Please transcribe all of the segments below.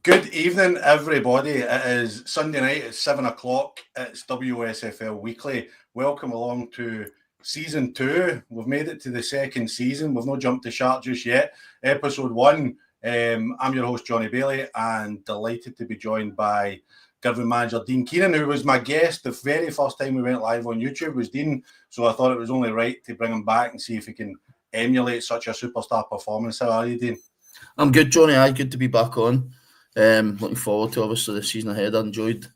Good evening, everybody. It is Sunday night. It's 7 o'clock. It's WOSFL Weekly. Welcome along to Season 2. We've made it to the second season. We've not jumped the shark just yet. Episode 1. I'm your host, Jonny Baillie, and delighted to be joined by Girvan manager Dean Keenan, who was my guest the very first time we went live on YouTube, was Dean. So I thought it was only right to bring him back and see if he can emulate such a superstar performance. How are you, Dean? I'm good, Jonny. Good to be back on. Looking forward to obviously the season ahead. I enjoyed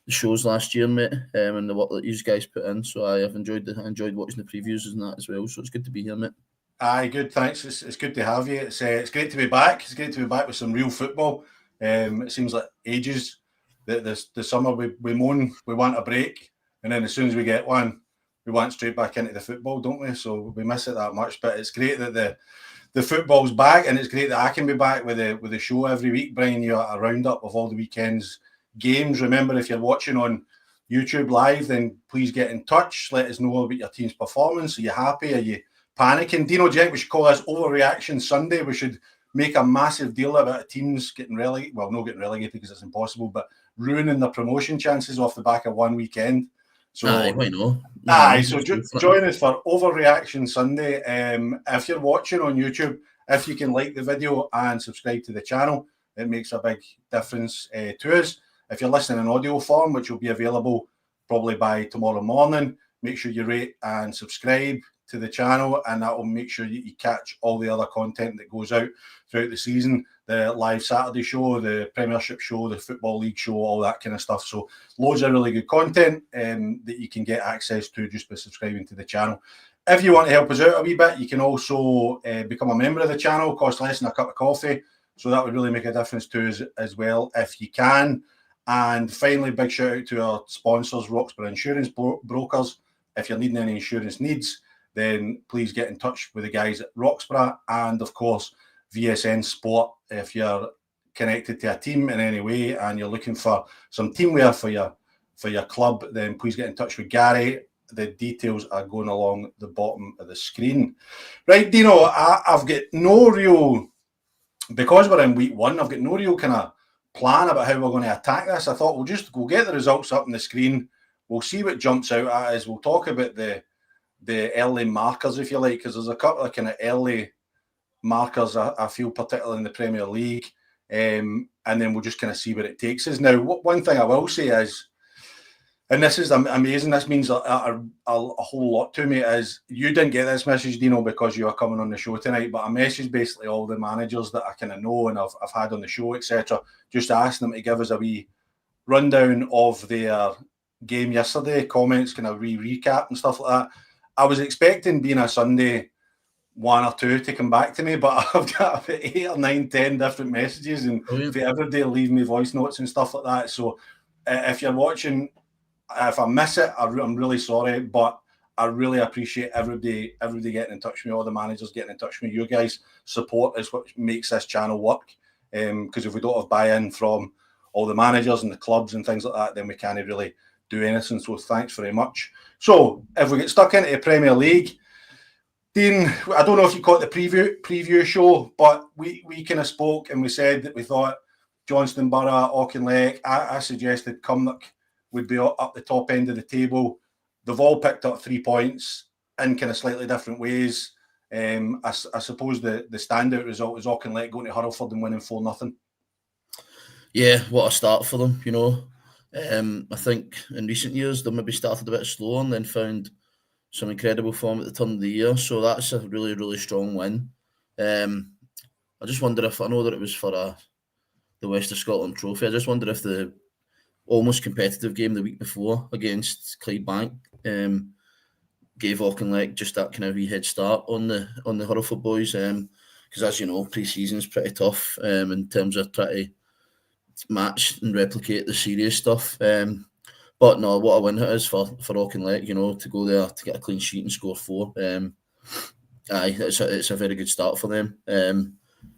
the shows last year, mate, and the work that you guys put in. So I've enjoyed watching the previews and that as well. So it's good to be here, mate. Aye, good. Thanks. It's good to have you. It's great to be back. It's great to be back with some real football. It seems like ages that the summer we moan we want a break, and then as soon as we get one, we want straight back into the football, don't we? So we miss it that much. But it's great that the football's back, and it's great that I can be back with the show every week, bringing you a roundup of all the weekend's games. Remember, if you're watching on YouTube live, then please get in touch. Let us know about your team's performance. Are you happy? Are you panicking? Dino, do you think we should call this Overreaction Sunday? We should make a massive deal about teams getting relegated. Well, not getting relegated because it's impossible, but ruining their promotion chances off the back of one weekend. So, why not? So join us for Overreaction Sunday. If you're watching on YouTube, if you can like the video and subscribe to the channel, it makes a big difference to us. If you're listening in audio form, which will be available probably by tomorrow morning, make sure you rate and subscribe to the channel, and that will make sure you catch all the other content that goes out throughout the season. The live Saturday show, the Premiership show, the Football League show, all that kind of stuff. So loads of really good content that you can get access to just by subscribing to the channel. If you want to help us out a wee bit, you can also become a member of the channel. It costs less than a cup of coffee. So that would really make a difference to us as well if you can. And finally, big shout out to our sponsors, Roxburgh Insurance Brokers. If you're needing any insurance needs, then please get in touch with the guys at Roxburgh, and of course VSN Sport. If you're connected to a team in any way and you're looking for some teamwear for your club, then please get in touch with Gary. The details are going along the bottom of the screen. Right, Dino, I've got no real, because we're in week 1, I've got no real kind of plan about how we're going to attack this. I thought we'll get the results up on the screen. We'll see what jumps out at us. We'll talk about the early markers, if you like, because there's a couple of kind of early markers I feel, particularly in the Premier League, and then we'll just kind of see where it takes us. Now, one thing I will say is, and this is amazing, this means a whole lot to me, is you didn't get this message, Dino, because you are coming on the show tonight, but I messaged basically all the managers that I kind of know and I've had on the show, etc., just asking them to give us a wee rundown of their game yesterday, comments, kind of recap and stuff like that. I was expecting, being a Sunday, 1 or 2 to come back to me, but I've got about 8 or 9, 10 different messages, and every day leave me voice notes and stuff like that. So if you're watching, if I miss it, I'm really sorry, but I really appreciate everybody getting in touch with me, all the managers getting in touch with me. You guys' support is what makes this channel work, because if we don't have buy-in from all the managers and the clubs and things like that, then we can't really do anything. So thanks very much. So if we get stuck into the Premier League, Dean, I don't know if you caught the preview show, but we kind of spoke and we said that we thought Johnstone Borough, Auchinleck, I suggested Cumnock would be up the top end of the table. They've all picked up 3 points in kind of slightly different ways. I suppose the standout result is Auchinleck going to Hurlford and winning 4-0. Yeah, what a start for them, you know. I think in recent years they maybe started a bit slow and then found some incredible form at the turn of the year. So that's a really, really strong win. I just wonder if, I know that it was for the West of Scotland trophy, I just wonder if the almost competitive game the week before against Clydebank gave Auchinleck just that kind of wee head start on the Hurlford boys. Because as you know, pre-season is pretty tough in terms of trying to match and replicate the serious stuff. But no, what a win it is for Auchinleck, you know, to go there to get a clean sheet and score 4. It's a very good start for them. And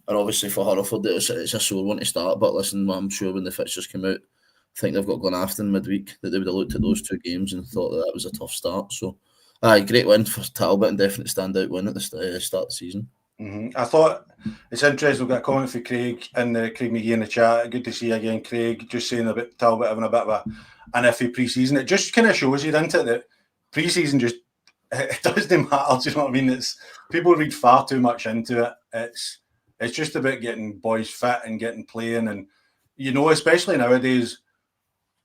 obviously for Hurlford, it's a sore one to start. But listen, I'm sure when the fixtures come out, I think they've got Glenafton midweek, that they would have looked at those 2 games and thought that was a tough start. So, great win for Talbot and definite standout win at the start of the season. I thought it's interesting. We've got a comment for Craig and Craig McGee in the chat. Good to see you again, Craig. Just saying about Talbot having a bit of an iffy pre-season. It just kind of shows you, doesn't it, that pre-season just it doesn't matter. Do you know what I mean? It's people read far too much into it. It's just about getting boys fit and getting playing, and especially nowadays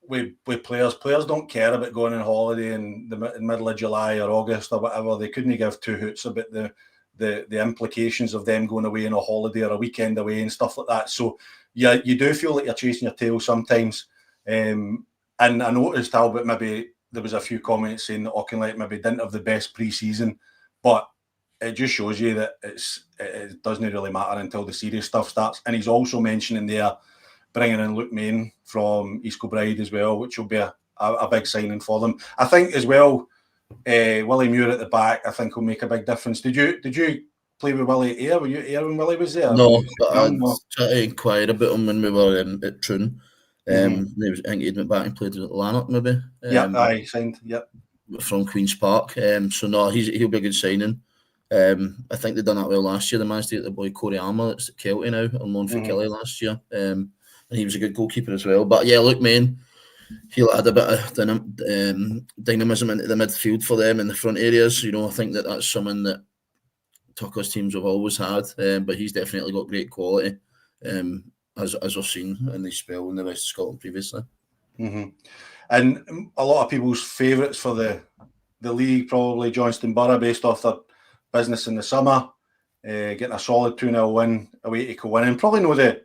with players don't care about going on holiday in the middle of July or August or whatever. They couldn't give two hoots about the implications of them going away on a holiday or a weekend away and stuff like that. So yeah, you do feel like you're chasing your tail sometimes. And I noticed Talbot, maybe there was a few comments saying that Auchinleck maybe didn't have the best pre-season, but it just shows you that it doesn't really matter until the serious stuff starts. And he's also mentioning there bringing in Luke Main from East Kilbride as well, which will be a big signing for them. I think as well, Willie Muir at the back, I think will make a big difference. Did you play with Willie Ayr? Were you Ayr when Willie was there? No, but I tried to inquire about him when we were at Troon. I think he went back and played with Lanark maybe. I signed. Yep. From Queen's Park. So no, he'll be a good signing. I think they done that well last year. They managed to get the boy Corey Armour that's at Kelty now on loan for Kelly last year. And he was a good goalkeeper as well. But yeah, Luke Main, he'll add a bit of dynamism into the midfield for them in the front areas. I think that's something that Tucker's teams have always had. But he's definitely got great quality, as we've seen in the spell in the rest of Scotland previously. And a lot of people's favourites for the league, probably Johnstone Borough, based off their business in the summer, getting a solid 2-0 win away to Cowan. Probably know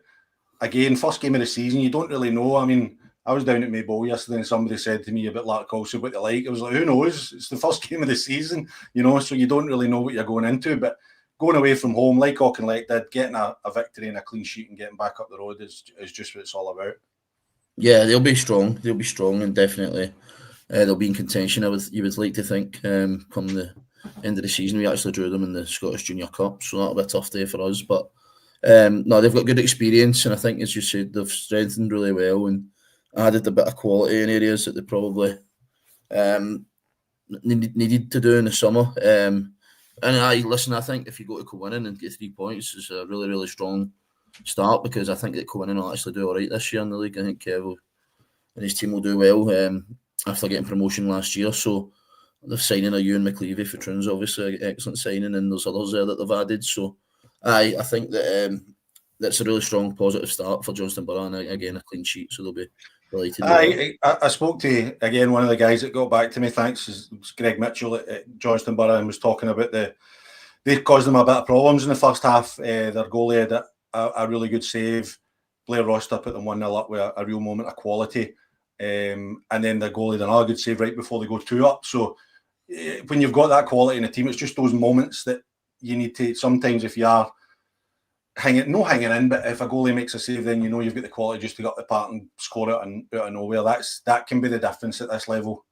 again, first game of the season, you don't really know. I mean, I was down at Maybole yesterday and somebody said to me about Larkhall, what they like. I was like, who knows? It's the first game of the season, so you don't really know what you're going into. But going away from home, like Auchinleck did, getting a victory and a clean sheet and getting back up the road is just what it's all about. Yeah, they'll be strong. They'll be strong, and definitely they'll be in contention. You would like to think come the end of the season. We actually drew them in the Scottish Junior Cup, so that'll be a tough day for us. But no, they've got good experience, and I think, as you said, they've strengthened really well and added a bit of quality in areas that they probably needed to do in the summer. And I think if you go to Cowan and get 3 points, it's a really, really strong start, because I think that Cowan will actually do all right this year in the league. I think Kev and his team will do well after getting promotion last year. So they're signing a Ewan McLeavy for Troons, obviously, an excellent signing, and there's others there that they've added. So I think that that's a really strong positive start for Johnstone Borough, and again a clean sheet, so they'll be delighted. I spoke to again one of the guys that got back to me. Thanks, is Greg Mitchell at Johnstone Borough, and was talking about they caused them a bit of problems in the first half. Their goalie had a really good save. Blair Roster put them 1-0 up with a real moment of quality, and then the goalie did another good save right before they go 2 up. So when you've got that quality in a team, it's just those moments that you need to. Sometimes if you are hanging in, but if a goalie makes a save, then you've got the quality just to get up the part and score it and out of nowhere. That can be the difference at this level.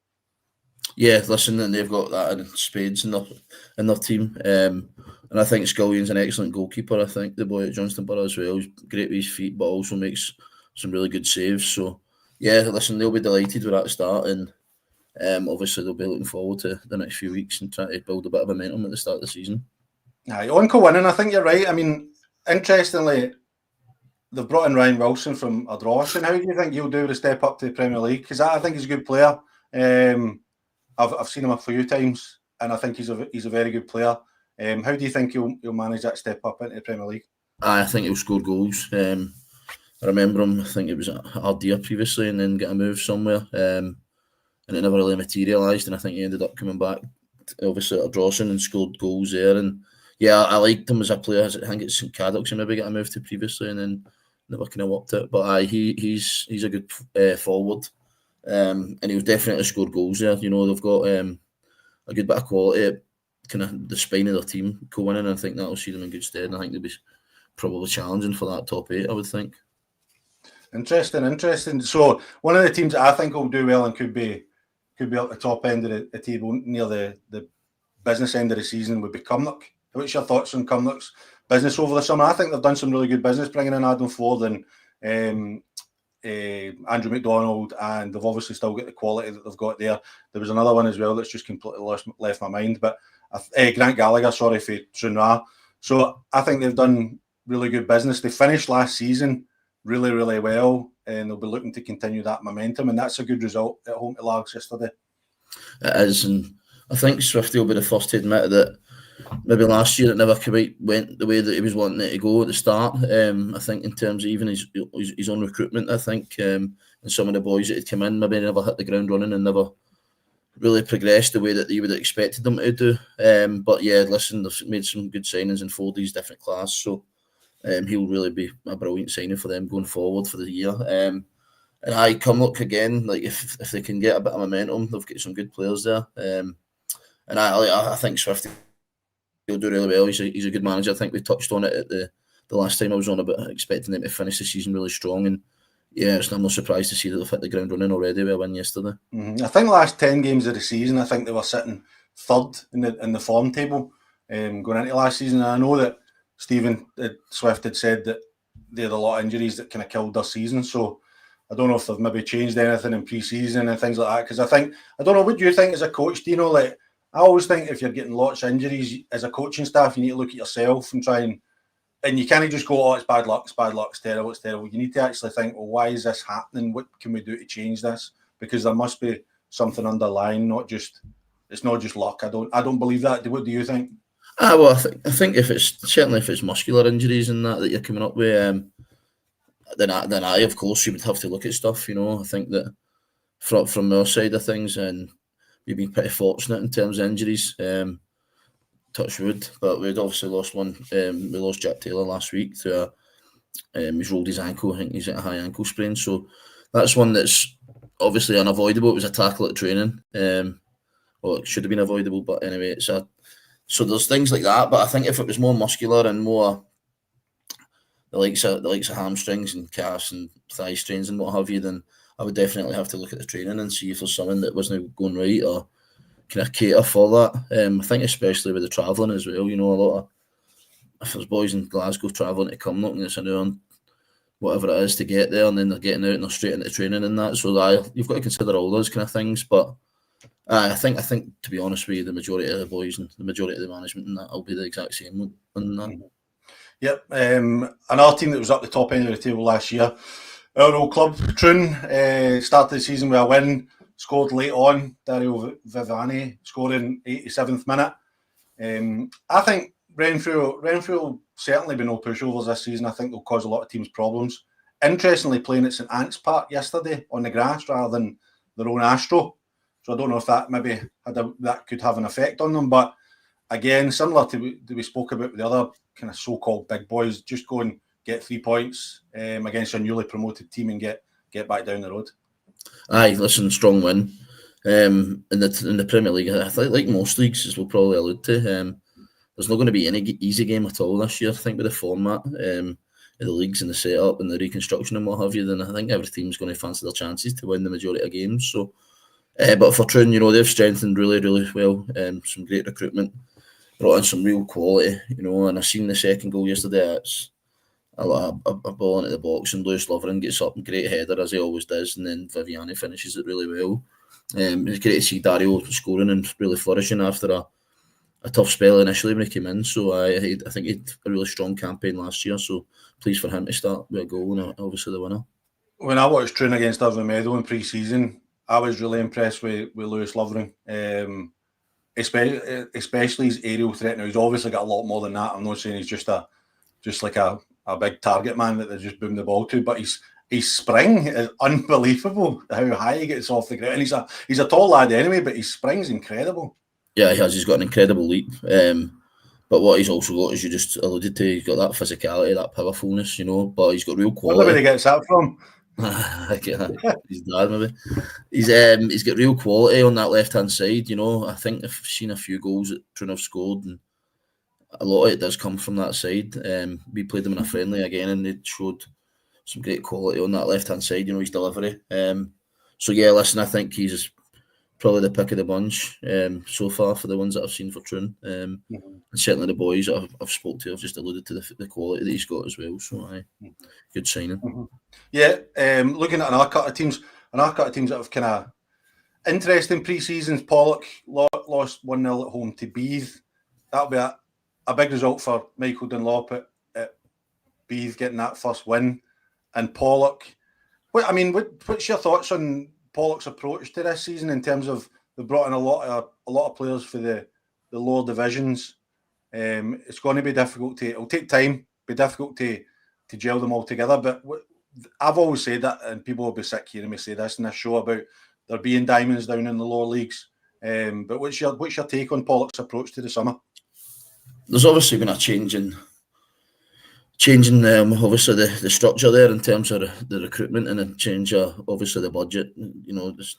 Yeah, listen, and they've got that in spades in their team. And I think Scullion's an excellent goalkeeper. I think the boy at Johnstone Borough as well, he's great with his feet, but also makes some really good saves. So yeah, listen, they'll be delighted with that start, and obviously they'll be looking forward to the next few weeks and trying to build a bit of momentum at the start of the season. Aye, on Cowan, I think you're right. I mean, interestingly, they've brought in Ryan Wilson from Ardrossan. How do you think he'll do to step up to the Premier League? Because I think he's a good player. I've seen him a few times, and I think he's a very good player. How do you think he'll manage that step up into the Premier League? I think he'll score goals. I remember him, I think it was at Ardea previously, and then get a move somewhere. And it never really materialised, and I think he ended up coming back, obviously, at Ardrossan and scored goals there. And yeah, I liked him as a player. I think it's St Cadoc's he maybe got a move to previously, and then never kind of worked it. But he's a good forward. And he'll definitely score goals there. They've got a good bit of quality, kind of the spine of their team going in, and I think that'll see them in good stead. And I think they'll be probably challenging for that top 8, I would think. Interesting. So one of the teams that I think will do well and could be at the top end of the table near the business end of the season would be Cumnock. What's your thoughts on Cumnock's business over the summer? I think they've done some really good business bringing in Adam Ford and Andrew McDonald, and they've obviously still got the quality that they've got there. There was another one as well that's just completely left my mind, but Grant Gallagher, sorry, for Troonra. So I think they've done really good business. They finished last season really, really well, and they'll be looking to continue that momentum, and that's a good result at home to Largs yesterday. It is, and I think Swifty will be the first to admit that maybe last year it never quite went the way that he was wanting it to go at the start. I think in terms of even his own recruitment, I think, and some of the boys that had come in maybe never hit the ground running and never really progressed the way that you would have expected them to do. But yeah, listen, they've made some good signings in Foldy's different class, so he'll really be a brilliant signing for them going forward for the year. And I come look again, like if they can get a bit of momentum, they've got some good players there. And I think Swifty will do really well. He's a good manager. I think we touched on it at the last time I was on about expecting them to finish the season really strong, and yeah, I'm not surprised to see that they've hit the ground running already with a win yesterday. I think the last 10 games of the season, I think they were sitting third in the form table going into last season. And I know that Stephen Swift had said that they had a lot of injuries that kind of killed their season. So I don't know if they've maybe changed anything in pre-season and things like that. Because I don't know, what do you think as a coach, Dino? Like, I always think if you're getting lots of injuries as a coaching staff, you need to look at yourself and try and you can't just go, oh, it's bad luck, it's terrible, it's terrible. You need to actually think, well, why is this happening? What can we do to change this? Because there must be something underlying, it's not just luck. I don't believe that. What do you think? Well, I think if it's muscular injuries and that you're coming up with, then of course you would have to look at stuff. I think that from our side of things, and we've been pretty fortunate in terms of injuries. Touch wood, but we'd obviously lost one. We lost Jack Taylor last week to he's rolled his ankle. I think he's at a high ankle sprain. So that's one that's obviously unavoidable. It was a tackle at training. Well, it should have been avoidable, but anyway, so there's things like that. But I think if it was more muscular and more the likes of hamstrings and calves and thigh strains and what have you, then I would definitely have to look at the training and see if there's something that wasn't going right or kind of cater for that. I think especially with the travelling as well, a lot of, if there's boys in Glasgow travelling to Cumnock and it's an hour and whatever it is to get there, and then they're getting out and they're straight into training and that. So you've got to consider all those kind of things. But I think to be honest with you, the majority of the boys and the majority of the management and that will be the exact same on that. Yep. Another team that was up the top end of the table last year, our old club, Troon, started the season with a win. Scored late on, Dario Vivani scoring 87th minute. I think Renfrew certainly be no pushovers this season. I think they'll cause a lot of teams problems. Interestingly, playing at St Ant's Park yesterday on the grass rather than their own Astro. So I don't know if that maybe that could have an effect on them. But again, similar to what we spoke about with the other kind of so-called big boys, just go and get 3 points against a newly promoted team and get back down the road. Aye, listen, strong win. In the Premier League, I think like most leagues, as we'll probably allude to, there's not going to be any easy game at all this year. I think with the format of the leagues and the setup and the reconstruction and what have you, then I think every team's going to fancy their chances to win the majority of games. So, but for Troon, they've strengthened really, really well. Some great recruitment, brought in some real quality, and I seen the second goal yesterday. It's a ball into the box, and Lewis Lovren gets up and great header as he always does, and then Viviani finishes it really well. It's great to see Dario scoring and really flourishing after a tough spell initially when he came in. So I think he had a really strong campaign last year. So pleased for him to start with a goal and obviously the winner. When I watched Troon against Meadow in pre-season, I was really impressed with Lewis Lovren. Especially his aerial threat. Now he's obviously got a lot more than that. I'm not saying he's just like a big target man that they just boom the ball to, but his spring is unbelievable. How high he gets off the ground. And he's a tall lad anyway, but his spring's incredible. Yeah, he has. He's got an incredible leap. But what he's also got, as you just alluded to, he's got that physicality, that powerfulness, But he's got real quality. Where he gets that from? His dad, maybe. He's got real quality on that left hand side. I think I've seen a few goals that Troon have scored, and a lot of it does come from that side. We played them in a friendly again, and they showed some great quality on that left hand side. His delivery. So yeah, listen, I think he's probably the pick of the bunch so far for the ones that I've seen for Troon. And certainly the boys that I've spoke to, I've just alluded to the quality that he's got as well. So good signing. Yeah, looking at another cut of teams that have kind of interesting pre-seasons. Pollock lost 1-0 at home to Beath. That'll be a big result for Michael Dunlop at Beath getting that first win, and Pollock. What's your thoughts on Pollock's approach to this season in terms of they've brought in a lot of players for the lower divisions? It's going to be difficult it'll take time, be difficult to gel them all together. But I've always said that, and people will be sick hearing me say this in this show about there being diamonds down in the lower leagues. But what's your take on Pollock's approach to the summer? There's obviously been a changing obviously the structure there in terms of the recruitment, and a change obviously the budget. There's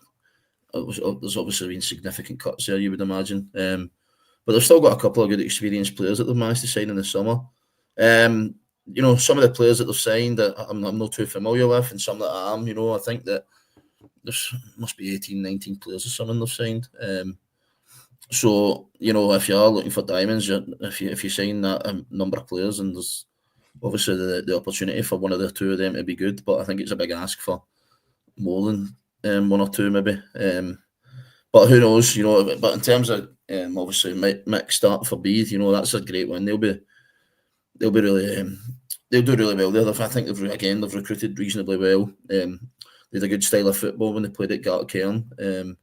obviously been significant cuts there, you would imagine. But they've still got a couple of good experienced players that they've managed to sign in the summer. Some of the players that they've signed that I'm not too familiar with, and some that I am. I think that there must be 18, 19 players or something they've signed. So if you are looking for diamonds, if you sign that number of players, and there's obviously the opportunity for one of the two of them to be good, but I think it's a big ask for more than one or two maybe. But who knows? But in terms of obviously mixed start for Beath, that's a great one. They'll do really well there. I think they've recruited reasonably well. They had a good style of football when they played at Gartcairn.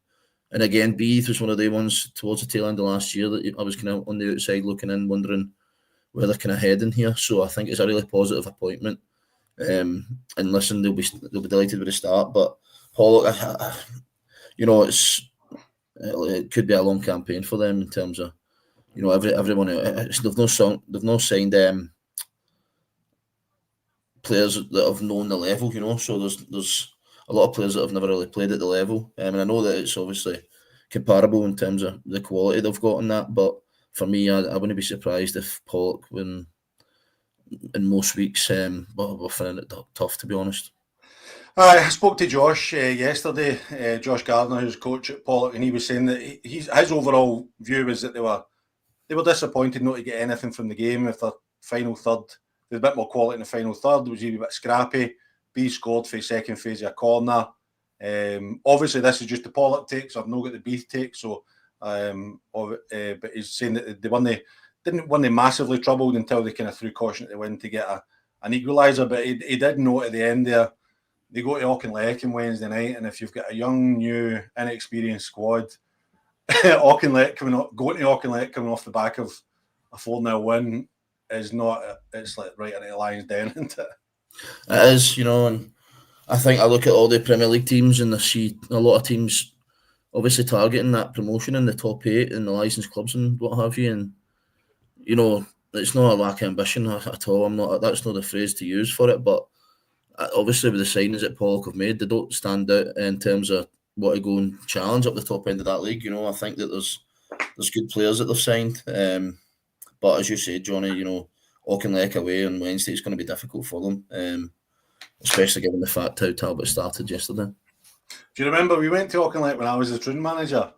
And again, Beath was one of the ones towards the tail end of last year that I was kind of on the outside looking in, wondering where they're kind of heading here. So I think it's a really positive appointment. And listen, they'll be delighted with the start. But Pollock, it could be a long campaign for them in terms of everyone. They've not signed players that have known the level. So there's a lot of players that have never really played at the level. And I know that it's obviously comparable in terms of the quality they've got in that. But for me, I wouldn't be surprised if Pollock in most weeks we're finding it tough, to be honest. I spoke to Josh yesterday, Josh Gardner, who's coach at Pollock, and he was saying that his overall view was that they were disappointed not to get anything from the game. If their final third, there's a bit more quality in the final third, it was even a bit scrappy. B scored for the second phase of a corner. Obviously, this is just the Pollock take, so I've not got the Beath take. So, but he's saying that they didn't massively troubled until they kind of threw caution at the wind to get an equaliser. But he did note at the end there, they go to Auchinleck on Wednesday night, and if you've got a young, new, inexperienced squad, going to Auchinleck coming off the back of a 4-0 win is not. It's like right in the lion's den, isn't it? It is, and I think I look at all the Premier League teams and I see a lot of teams obviously targeting that promotion in the top 8 in the licensed clubs and what have you. And it's not a lack of ambition at all. That's not the phrase to use for it, but obviously with the signings that Pollock have made, they don't stand out in terms of what to go and challenge up the top end of that league. I think that there's good players that they've signed. But as you say, Johnny, Auchinleck away on Wednesday is going to be difficult for them, especially given the fact how Talbot started yesterday. Do you remember we went to Auchinleck when I was the Troon manager?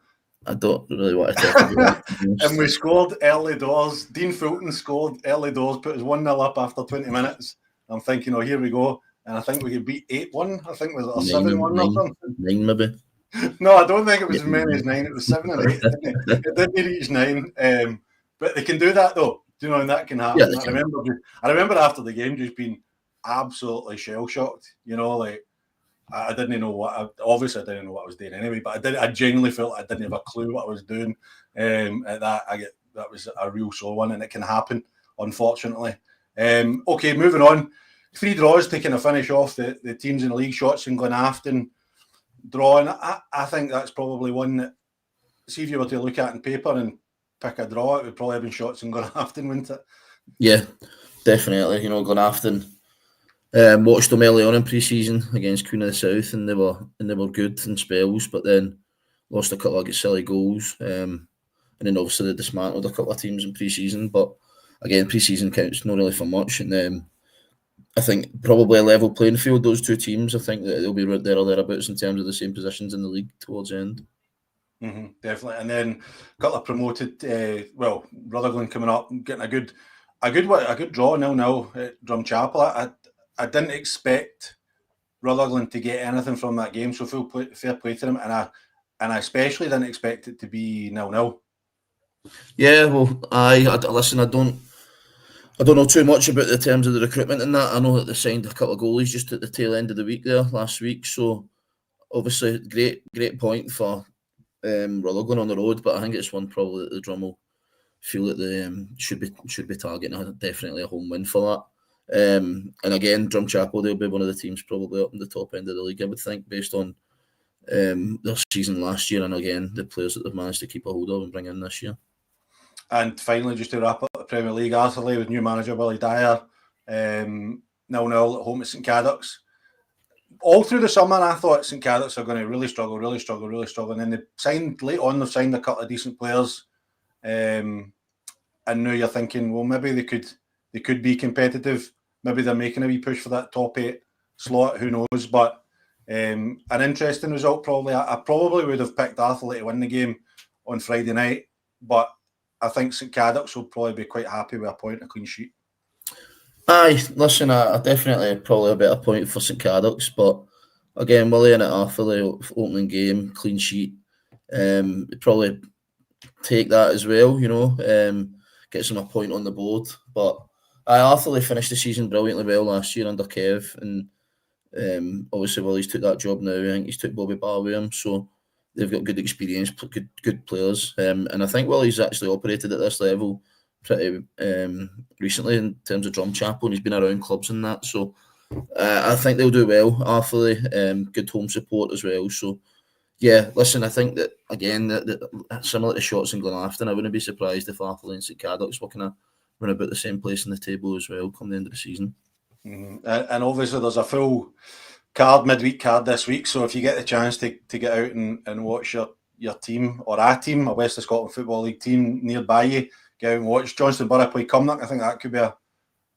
I don't really want to talk about it. And we scored early doors. Dean Fulton scored early doors, put us 1-0 up after 20 minutes. I'm thinking, here we go. And I think we could beat 8-1. I think it was 7-1 or something. 9 maybe. No, I don't think it was as many as 9. It was 7 or 8. It didn't reach 9. But they can do that though. And that can happen. Yeah, I remember after the game just being absolutely shell shocked. I didn't know obviously I didn't know what I was doing anyway, but I genuinely felt I didn't have a clue what I was doing. At that was a real sore one, and it can happen, unfortunately. Okay, moving on. 3 draws to kind of finish off the teams in the league. Shotts and Glenafton drawing. I think that's probably one that, see if you were to look at in paper and pick a draw, it would probably have been Shotts and Glenafton, wouldn't it? Yeah, definitely. Glenafton. Watched them early on in pre-season against Queen of the South, and they were good in spells, but then lost a couple of silly goals, and then obviously they dismantled a couple of teams in pre-season. But again, pre-season counts not really for much, and I think probably a level playing field. Those two teams, I think that they'll be right there or thereabouts in terms of the same positions in the league towards the end. Mm-hmm, definitely, and then a couple of promoted. Rutherglen coming up, getting a good draw 0-0 at Drumchapel. I didn't expect Rutherglen to get anything from that game, so fair play to them, and I especially didn't expect it to be 0-0. Yeah, well, listen, I don't know too much about the terms of the recruitment and that. I know that they signed a couple of goalies just at the tail end of the week there last week. So obviously, great point for Ruther going on the road, but I think it's one probably that the Drum will feel that they should be targeting definitely a home win for that. And again, Drumchapel, they'll be one of the teams probably up in the top end of the league, I would think, based on their season last year, and again the players that they've managed to keep a hold of and bring in this year. And finally, just to wrap up the Premier League, Arsenal with new manager Willie Dyer, 0-0 at home at St Cadoc's. All through the summer, I thought St Cadoc's are going to really struggle, and then they've signed a couple of decent players, and now you're thinking, well, maybe they could be competitive. Maybe they're making a wee push for that top 8 slot. Who knows? But an interesting result. Probably, I probably would have picked Arsenal to win the game on Friday night, but I think St Cadoc's will probably be quite happy with a point and a clean sheet. Aye, listen, I definitely probably a better point for St Cadoc's, but again, Willie in it after the opening game, clean sheet, probably take that as well, gets him a point on the board. But Arthur finished the season brilliantly well last year under Kev, and obviously Willie's took that job now. I think he's took Bobby Barr with him, so they've got good experience, good players, and I think Willie's actually operated at this level pretty recently in terms of Drumchapel, and he's been around clubs and that, so I think they'll do well. Arthur, good home support as well, so yeah, listen, I think that again, that similar to Shotts and Glenafton, I wouldn't be surprised if Arthur and St Cadoc's were kind of run about the same place in the table as well come the end of the season. Mm-hmm. And obviously there's a full midweek card this week, so if you get the chance to get out and watch your team or a team, a West of Scotland Football League team nearby you, get out and watch Johnston Borough play Cumnock. I think that could be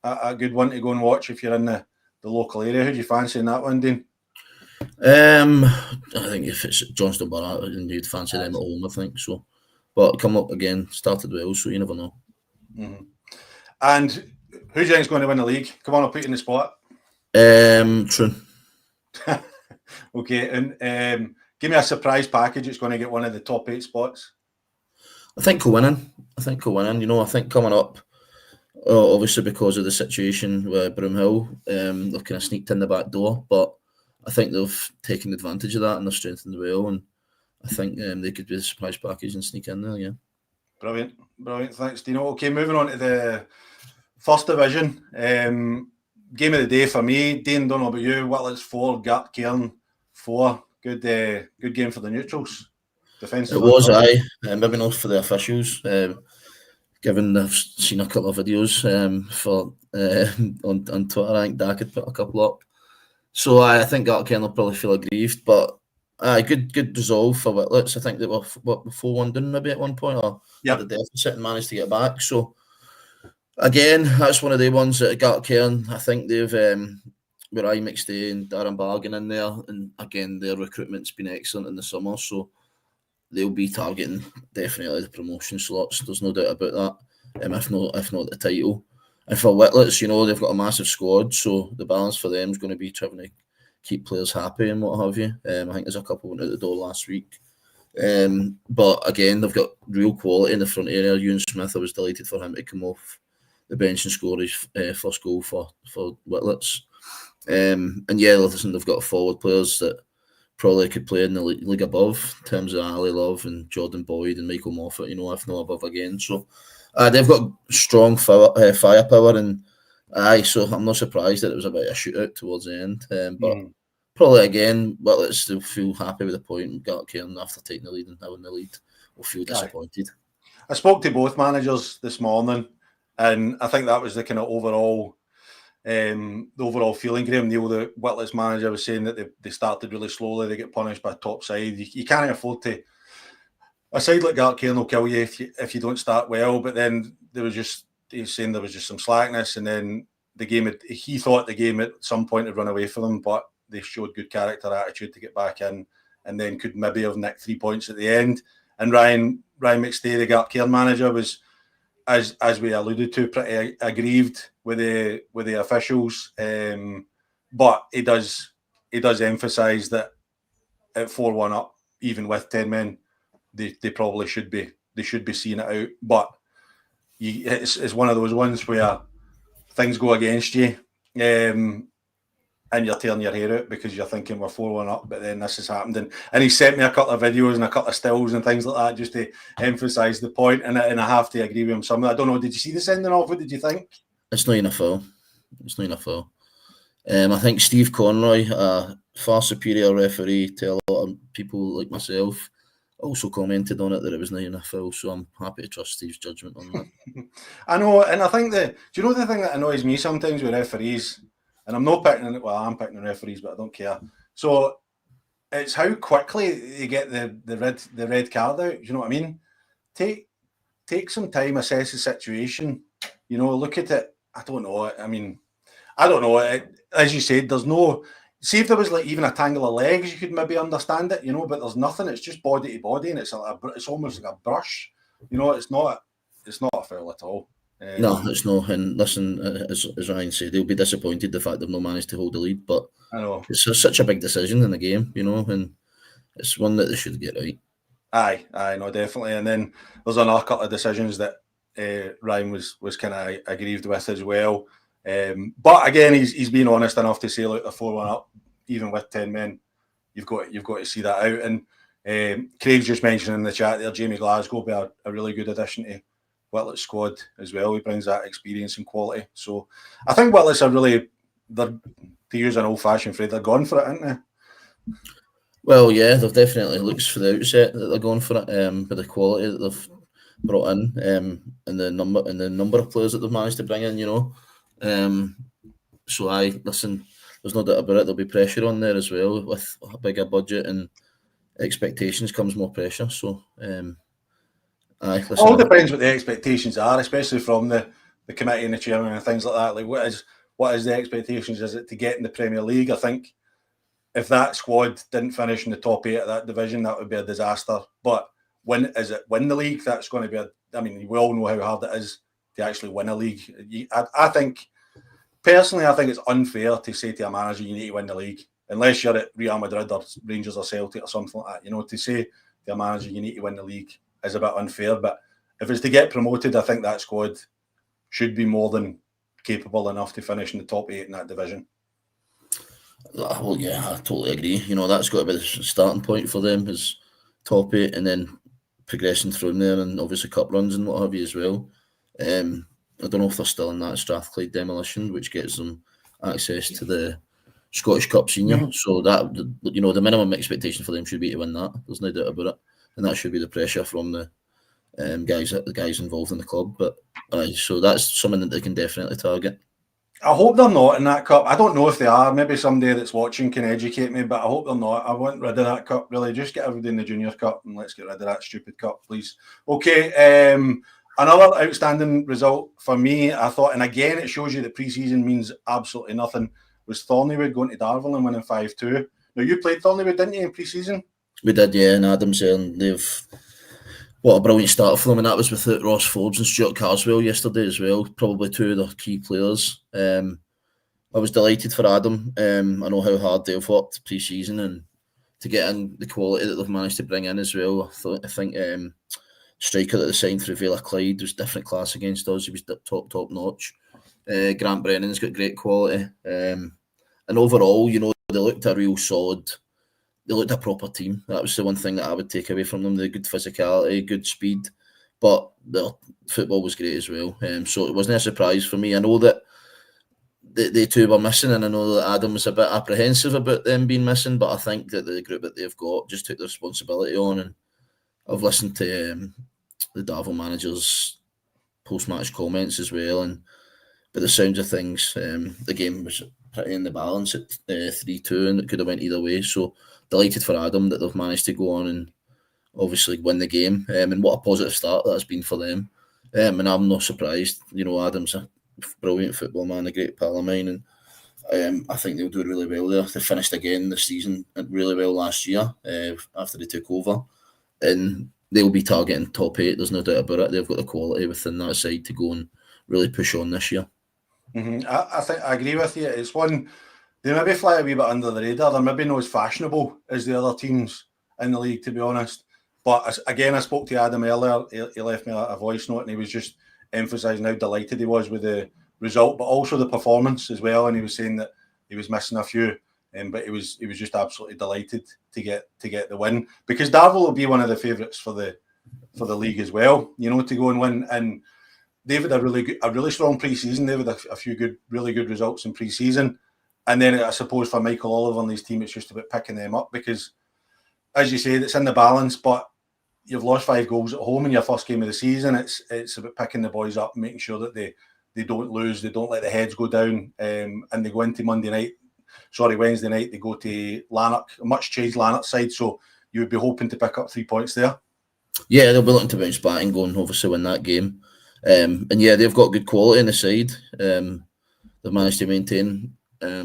a good one to go and watch if you're in the local area. Who do you fancy in that one, Dean? I think if it's Johnston Borough, you'd fancy them at home, I think so. But Cumnock again started well, so you never know. Mm-hmm. And who do you think is going to win the league? Come on, I'll put you in the spot. True. Okay, and give me a surprise package. It's going to get one of the top 8 spots. I think Kilwinning. I think coming up, obviously because of the situation with Broomhill, they've kind of sneaked in the back door, but I think they've taken advantage of that and they've strengthened well, and I think they could be a surprise package and sneak in there, yeah. Brilliant. Thanks, Dino. Okay, moving on to the First Division. Game of the day for me, Dean, don't know about you, Whitlett's 4, Gartcairn 4. Good game for the neutrals. Defensive. It was, maybe not for the officials, given I've seen a couple of videos on Twitter. I think Dak had put a couple up. So I think Gartcairn will probably feel aggrieved, but good resolve for Whitletts. I think they were 4-1 down maybe at one point, or had a deficit and managed to get back. So again, that's one of the ones that Gartcairn, I think they've with Ryan McStay and Darren Bargain in there, and again their recruitment's been excellent in the summer, so they'll be targeting definitely the promotion slots. There's no doubt about that. If not the title. And for Whitletts, they've got a massive squad, so the balance for them is going to be trying to keep players happy and what have you. I think there's a couple went out the door last week. But again, they've got real quality in the front area. Ewan Smith, I was delighted for him to come off the bench and score his first goal for Whitletts. And yeah, listen, they've got forward players that probably could play in the league above in terms of Ali Love and Jordan Boyd and Michael Moffat, if not above again. So they've got strong firepower, and so I'm not surprised that it was a bit of a shootout towards the end. But probably again, let's still feel happy with the point, and Gartcairn after taking the lead and having the lead will feel disappointed. I spoke to both managers this morning, and I think that was the kind of overall feeling. Graham Neal, the Whitletts manager, was saying that they started really slowly. They get punished by top side. You can't afford to. A side like Gartcairn will kill you if you don't start well. But then he's saying there was just some slackness, and then he thought the game at some point had run away from them, but they showed good character, attitude to get back in, and then could maybe have nicked 3 points at the end. And Ryan McStay, the Gartcairn manager, was, as we alluded to, pretty aggrieved with the officials, but he does emphasise that at 4-1 up, even with 10 men, they probably should be they should be seeing it out. But it's one of those ones where things go against you, and you're tearing your hair out because you're thinking we're 4-1 up, but then this has happened. And he sent me a couple of videos and a couple of stills and things like that just to emphasise the point, and I have to agree with him. Some, I don't know, did you see the sending off? What did you think? It's not enough foul. It's not enough foul. I think Steve Conroy, a far superior referee to a lot of people like myself, also commented on it that it was not enough foul. So I'm happy to trust Steve's judgment on that. I know, and I think do you know the thing that annoys me sometimes with referees? And I'm not picking it. Well, I'm picking the referees, but I don't care. So it's how quickly you get the red card out. You know what I mean? Take some time, assess the situation. You know, look at it. I don't know. I mean, I don't know. As you said, there's no. See, if there was like even a tangle of legs, you could maybe understand it. You know, but there's nothing. It's just body to body, and it's almost like a brush. You know, it's not a foul at all. No, it's not. And listen, as Ryan said, they'll be disappointed the fact they've not managed to hold the lead. But I know it's such a big decision in the game, you know, and it's one that they should get right. Aye, no, definitely. And then there's another couple of decisions that Ryan was kind of aggrieved with as well. But again, he's been honest enough to say, look, they're 4-1 up, even with 10 men. You've got to see that out. And Craig's just mentioned in the chat there, Jamie Glasgow will be a really good addition to Whitlett's squad as well. He brings that experience and quality. So I think Whitlett's to use an old-fashioned phrase, they're gone for it, aren't they? Well, yeah, they've definitely looks for the outset that they're going for it, but the quality that they've brought in, and the number of players that they've managed to bring in, you know. So listen, there's no doubt about it. There'll be pressure on there as well. With a bigger budget and expectations comes more pressure. So listen, it all depends what the expectations are, especially from the committee and the chairman and things like that. Like what is the expectations? Is it to get in the Premier League? I think if that squad didn't finish in the top 8 of that division, that would be a disaster. But win the league? That's going to be I mean, we all know how hard it is to actually win a league. I think, personally, I think it's unfair to say to a manager, you need to win the league. Unless you're at Real Madrid or Rangers or Celtic or something like that. You know, to say to a manager, you need to win the league is a bit unfair. But if it's to get promoted, I think that squad should be more than capable enough to finish in the top 8 in that division. Well, yeah, I totally agree. You know, that's got to be the starting point for them, is top 8, and then progressing through there, and obviously cup runs and what have you as well. I don't know if they're still in that Strathclyde demolition, which gets them access to the Scottish Cup Senior. Mm-hmm. So that, you know, the minimum expectation for them should be to win that. There's no doubt about it, and that should be the pressure from the guys involved in the club. But so that's something that they can definitely target. I hope they're not in that cup. I don't know if they are. Maybe somebody that's watching can educate me, but I hope they're not. I want rid of that cup, really. Just get everybody in the Junior Cup and let's get rid of that stupid cup, please. Okay, another outstanding result for me, I thought, and again, it shows you that pre-season means absolutely nothing, was Thornleywood going to Darvel and winning 5-2. Now, you played Thornleywood, didn't you, in pre-season? We did, yeah, and Adam's what a brilliant start for them, and that was without Ross Forbes and Stuart Carswell yesterday as well, probably two of the key players. I was delighted for Adam. I know how hard they've worked pre-season, and to get in the quality that they've managed to bring in as well. I think striker that they signed through Vela Clyde was different class against us. He was top notch. Grant Brennan's got great quality, and overall, you know, they looked a real solid. They looked a proper team. That was the one thing that I would take away from them. The good physicality, good speed, but the football was great as well. So it wasn't a surprise for me. I know that they two were missing, and I know that Adam was a bit apprehensive about them being missing, but I think that the group that they've got just took the responsibility on, and I've listened to the Darvel manager's post-match comments as well, and by the sounds of things, the game was pretty in the balance at 3-2, and it could have went either way. So delighted for Adam that they've managed to go on and obviously win the game, and what a positive start that has been for them. And I'm not surprised. You know, Adam's a brilliant football man, a great pal of mine, and I think they'll do really well there. They finished again this season really well last year after they took over, and they'll be targeting top 8. There's no doubt about it. They've got the quality within that side to go and really push on this year. Mm-hmm. I think I agree with you. It's one, they maybe fly a wee bit under the radar. They're maybe not as fashionable as the other teams in the league, to be honest. But again, I spoke to Adam earlier. He left me a voice note, and he was just emphasising how delighted he was with the result, but also the performance as well. And he was saying that he was missing a few, but he was just absolutely delighted to get the win, because Darvel will be one of the favourites for the league as well. You know, to go and win. And they've had a really strong pre-season. They've had a few really good results in pre-season. And then I suppose for Michael Oliver and his team, it's just about picking them up, because, as you say, it's in the balance. But you've lost 5 goals at home in your first game of the season. It's about picking the boys up and making sure that they don't lose, they don't let the heads go down, and they go into Wednesday night, they go to Lanark, a much changed Lanark side. So you would be hoping to pick up 3 points there. Yeah, they'll be looking to bounce back and go and obviously win that game. And yeah, they've got good quality in the side. They've managed to maintain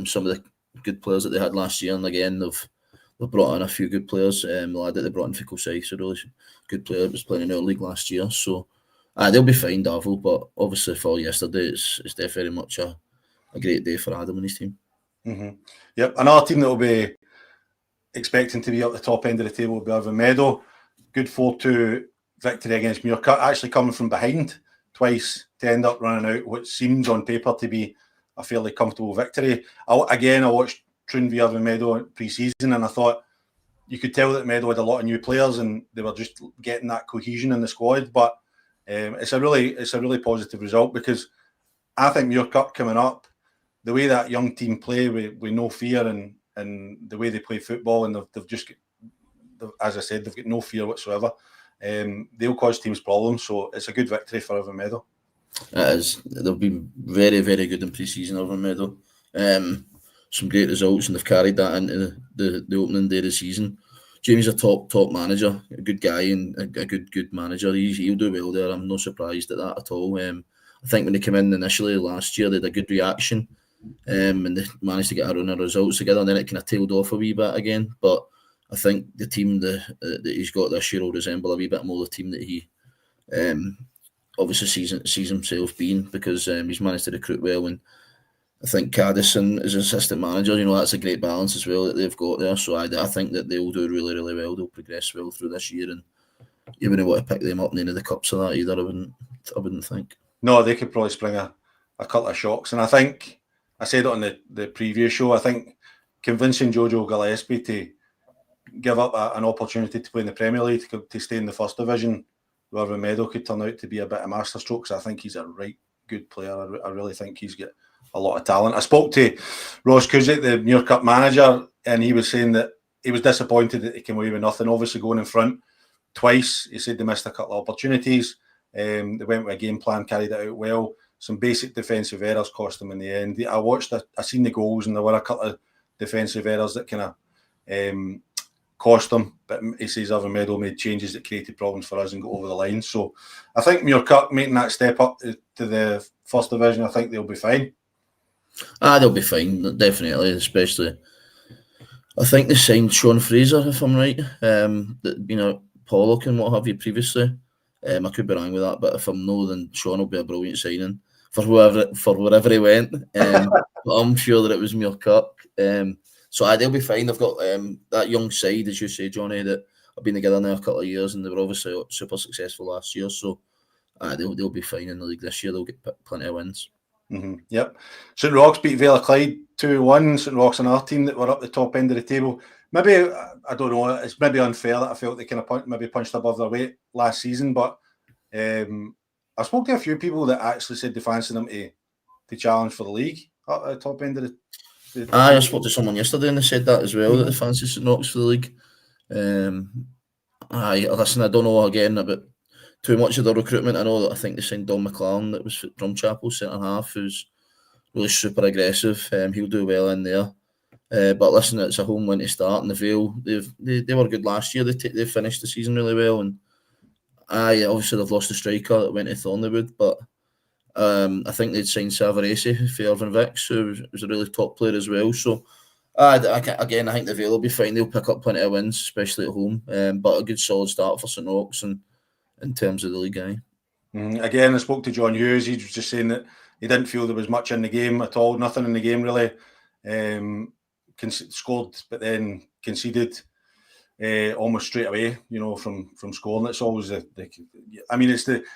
some of the good players that they had last year, and again they've brought in a few good players. The lad that they brought in for Kosai, a really good player, was playing in our league last year. So they'll be fine, Darvel. But obviously for yesterday, it's definitely very much a great day for Adam and his team. Mm-hmm. Yep, another team that will be expecting to be up the top end of the table will be Irvine Meadow. Good 4-2 victory against Muircut, actually coming from behind twice to end up running out what seems on paper to be a fairly comfortable victory. I watched Troon v Irvine Meadow pre-season, and I thought you could tell that Meadow had a lot of new players and they were just getting that cohesion in the squad. But it's a really positive result, because I think Muircut coming up, the way that young team play with no fear, and the way they play football, and they've just, as I said, they've got no fear whatsoever. They'll cause teams problems, so it's a good victory for Irvine Meadow. It is. They've been very, very good in pre-season, Irvine Meadow. Some great results, and they've carried that into the opening day of the season. Jamie's a top manager, a good guy, and a good manager. He'll do well there. I'm not surprised at that at all. I think when they came in initially last year, they had a good reaction, and they managed to get a run of results together, and then it kind of tailed off a wee bit again. But I think the team that he's got this year will resemble a wee bit more the team that he obviously sees himself being, because he's managed to recruit well. And I think Caddison is assistant manager. You know, that's a great balance as well that they've got there. So I think that they'll do really, really well. They'll progress well through this year, and you wouldn't want to pick them up in any of the cups or that either. I wouldn't think. No, they could probably spring a couple of shocks. And I think I said it on the previous show. I think convincing Jojo Gillespie to give up an opportunity to play in the Premier League, to stay in the first division, wherever Meadow could turn out to be a bit of masterstroke. I think he's a right good player. I really think he's got a lot of talent. I spoke to Ross Cusick, the Muircut manager, and he was saying that he was disappointed that he came away with nothing. Obviously going in front twice, he said they missed a couple of opportunities. They went with a game plan, carried it out well. Some basic defensive errors cost them in the end. I seen the goals, and there were a couple of defensive errors that kind of cost them. But he says Irvine Meadow made changes that created problems for us and got over the line. So I think Muircut making that step up to the first division, I think they'll be fine. They'll be fine, definitely. Especially, I think they signed Sean Fraser, if I'm right. Pollock and what have you previously. I could be wrong with that, but if I'm no, then Sean will be a brilliant signing for wherever he went. But I'm sure that it was Muircut. So they'll be fine. They've got that young side, as you say, Johnny, that have been together now a couple of years, and they were obviously super successful last year. So they'll be fine in the league this year. They'll get plenty of wins. Mm-hmm. Yep. St Roch's beat Vale Clyde 2-1. St Roch's another team that were up the top end of the table. Maybe, I don't know, it's maybe unfair that I felt they kind of punched above their weight last season, but I spoke to a few people that actually said they fancied them to challenge for the league at the top end of the I spoke to someone yesterday and they said that as well, that they fancy St Roch's for the league. Listen, I don't know again about too much of the recruitment. I think they signed Don McLaren, that was at Drumchapel, centre half, who's really super aggressive. He'll do well in there. But listen, it's a home win to start, and the Vale, they were good last year. They finished the season really well, and obviously they've lost the striker that went to Thornleywood, but I think they'd signed Savarese for Irvine Vicks, who was a really top player as well. So I think the Vale will be fine. They'll pick up plenty of wins, especially at home. But a good solid start for St Roch's and in terms of the league. Again, I spoke to John Hughes. He was just saying that he didn't feel there was much in the game at all. Nothing in the game really. Scored, but then conceded. almost straight away, from scoring. It's always it's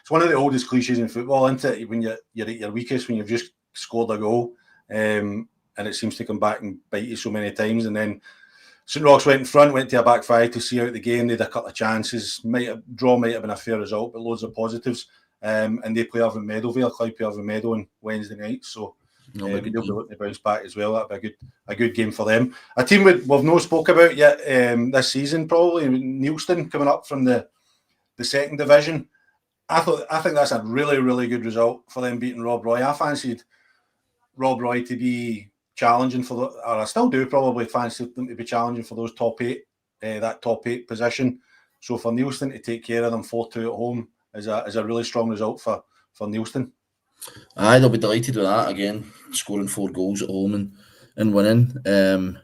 one of the oldest cliches in football, isn't it? When you're at your weakest, when you've just scored a goal, and it seems to come back and bite you so many times. And then St Roch's went in front, went to a back five to see out the game. They had a couple of chances. Draw might have been a fair result, but loads of positives. And they play Irvine Meadow, Clive play Irvine Meadow on Wednesday night, so they'll be looking to bounce back as well. That'd be a good game for them. A team we've no spoke about yet this season, probably Neilston, coming up from the second division. I think that's a really, really good result for them beating Rob Roy. I fancied Rob Roy to be challenging or I still do probably fancy them to be challenging for those top eight, that top eight position. So for Neilston to take care of them 4-2 at home is a really strong result for Neilston. Aye, they'll be delighted with that again, scoring 4 goals at home and winning. I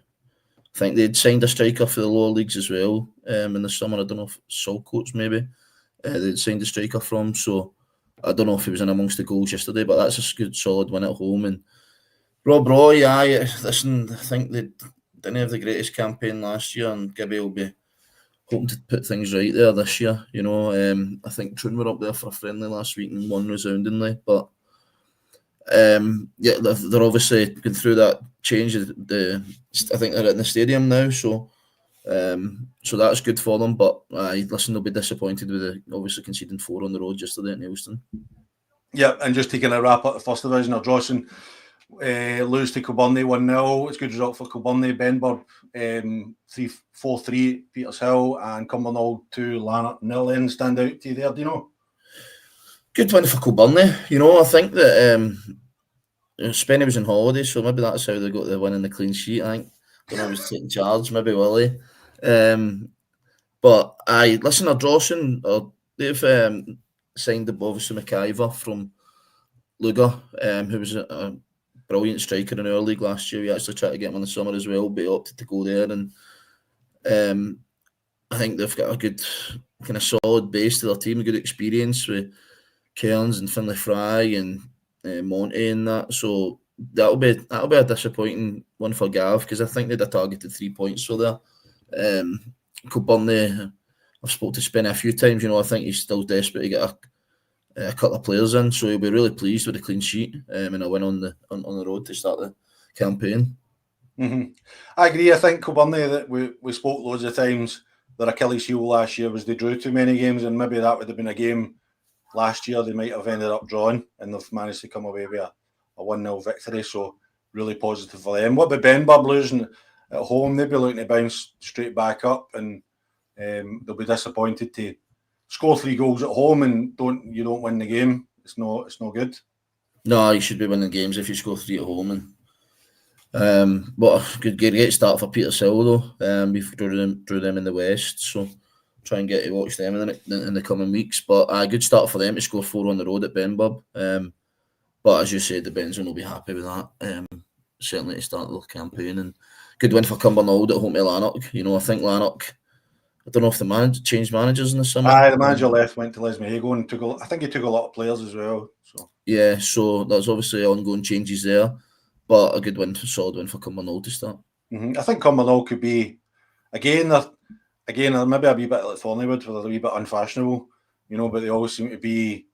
think they'd signed a striker for the lower leagues as well in the summer. I don't know if Saltcoats maybe they'd signed a striker from. So I don't know if he was in amongst the goals yesterday, but that's a good solid win at home. And Rob Roy, I think they didn't have the greatest campaign last year, and Gibby will be hoping to put things right there this year. I think Troon were up there for a friendly last week and won resoundingly, but they're obviously going through that change. I think they're in the stadium now, so that's good for them. But they'll be disappointed with obviously conceding 4 on the road yesterday at Neilston. Yeah, and just taking a wrap up the first division, Ardrossan lose to Kilbirnie 1-0. It's a good result for Kilbirnie. Benburb 4-3 Petershill, and Cumbernauld 2 Lanark 0. Then stand out to you there, do you know? Good win for Kilbirnie. I think that Spenny was on holiday, so maybe that's how they got the win in the clean sheet. I think when I was taking charge, maybe Willie. But Ardrossan, they've signed obviously McIver from Lugar, who was a brilliant striker in our league last year. We actually tried to get him in the summer as well, but he opted to go there. And I think they've got a good kind of solid base to their team, a good experience with Cairns and Finlay Fry and Monty and that. So that'll be a disappointing one for Gav, because I think they'd have targeted 3 points for there. Kilbirnie, I've spoke to Spenny a few times. I think he's still desperate to get a couple of players in, so he'll be really pleased with the clean sheet and a win on the road to start the campaign. Mm-hmm. I agree. I think Kilbirnie, that we spoke loads of times, their Achilles heel last year was they drew too many games, and maybe that would have been a game last year they might have ended up drawing, and they've managed to come away with a 1-0 victory. So really positive for them. What about Benburb losing at home? They'll be looking to bounce straight back up, and they'll be disappointed to score 3 goals at home and you don't win the game. It's no good. No, you should be winning games if you score 3 at home. And what a great start for Petershill though. We've drew them in the West, so try and get to watch them in the coming weeks. But a good start for them to score 4 on the road at Benburb. But as you said, the Benzon will be happy with that. Certainly to start the campaign. And good win for Cumbernauld at home to Lanark. I think Lanark, I don't know if the changed managers in the summer. The manager left, went to Les Mahago, and I think he took a lot of players as well. So yeah, so there's obviously ongoing changes there, but a good win, solid win for Cumbernauld to start. Mm-hmm. I think Cumbernauld could be again maybe a wee bit like Thornleywood, where they're a wee bit unfashionable, but they always seem to be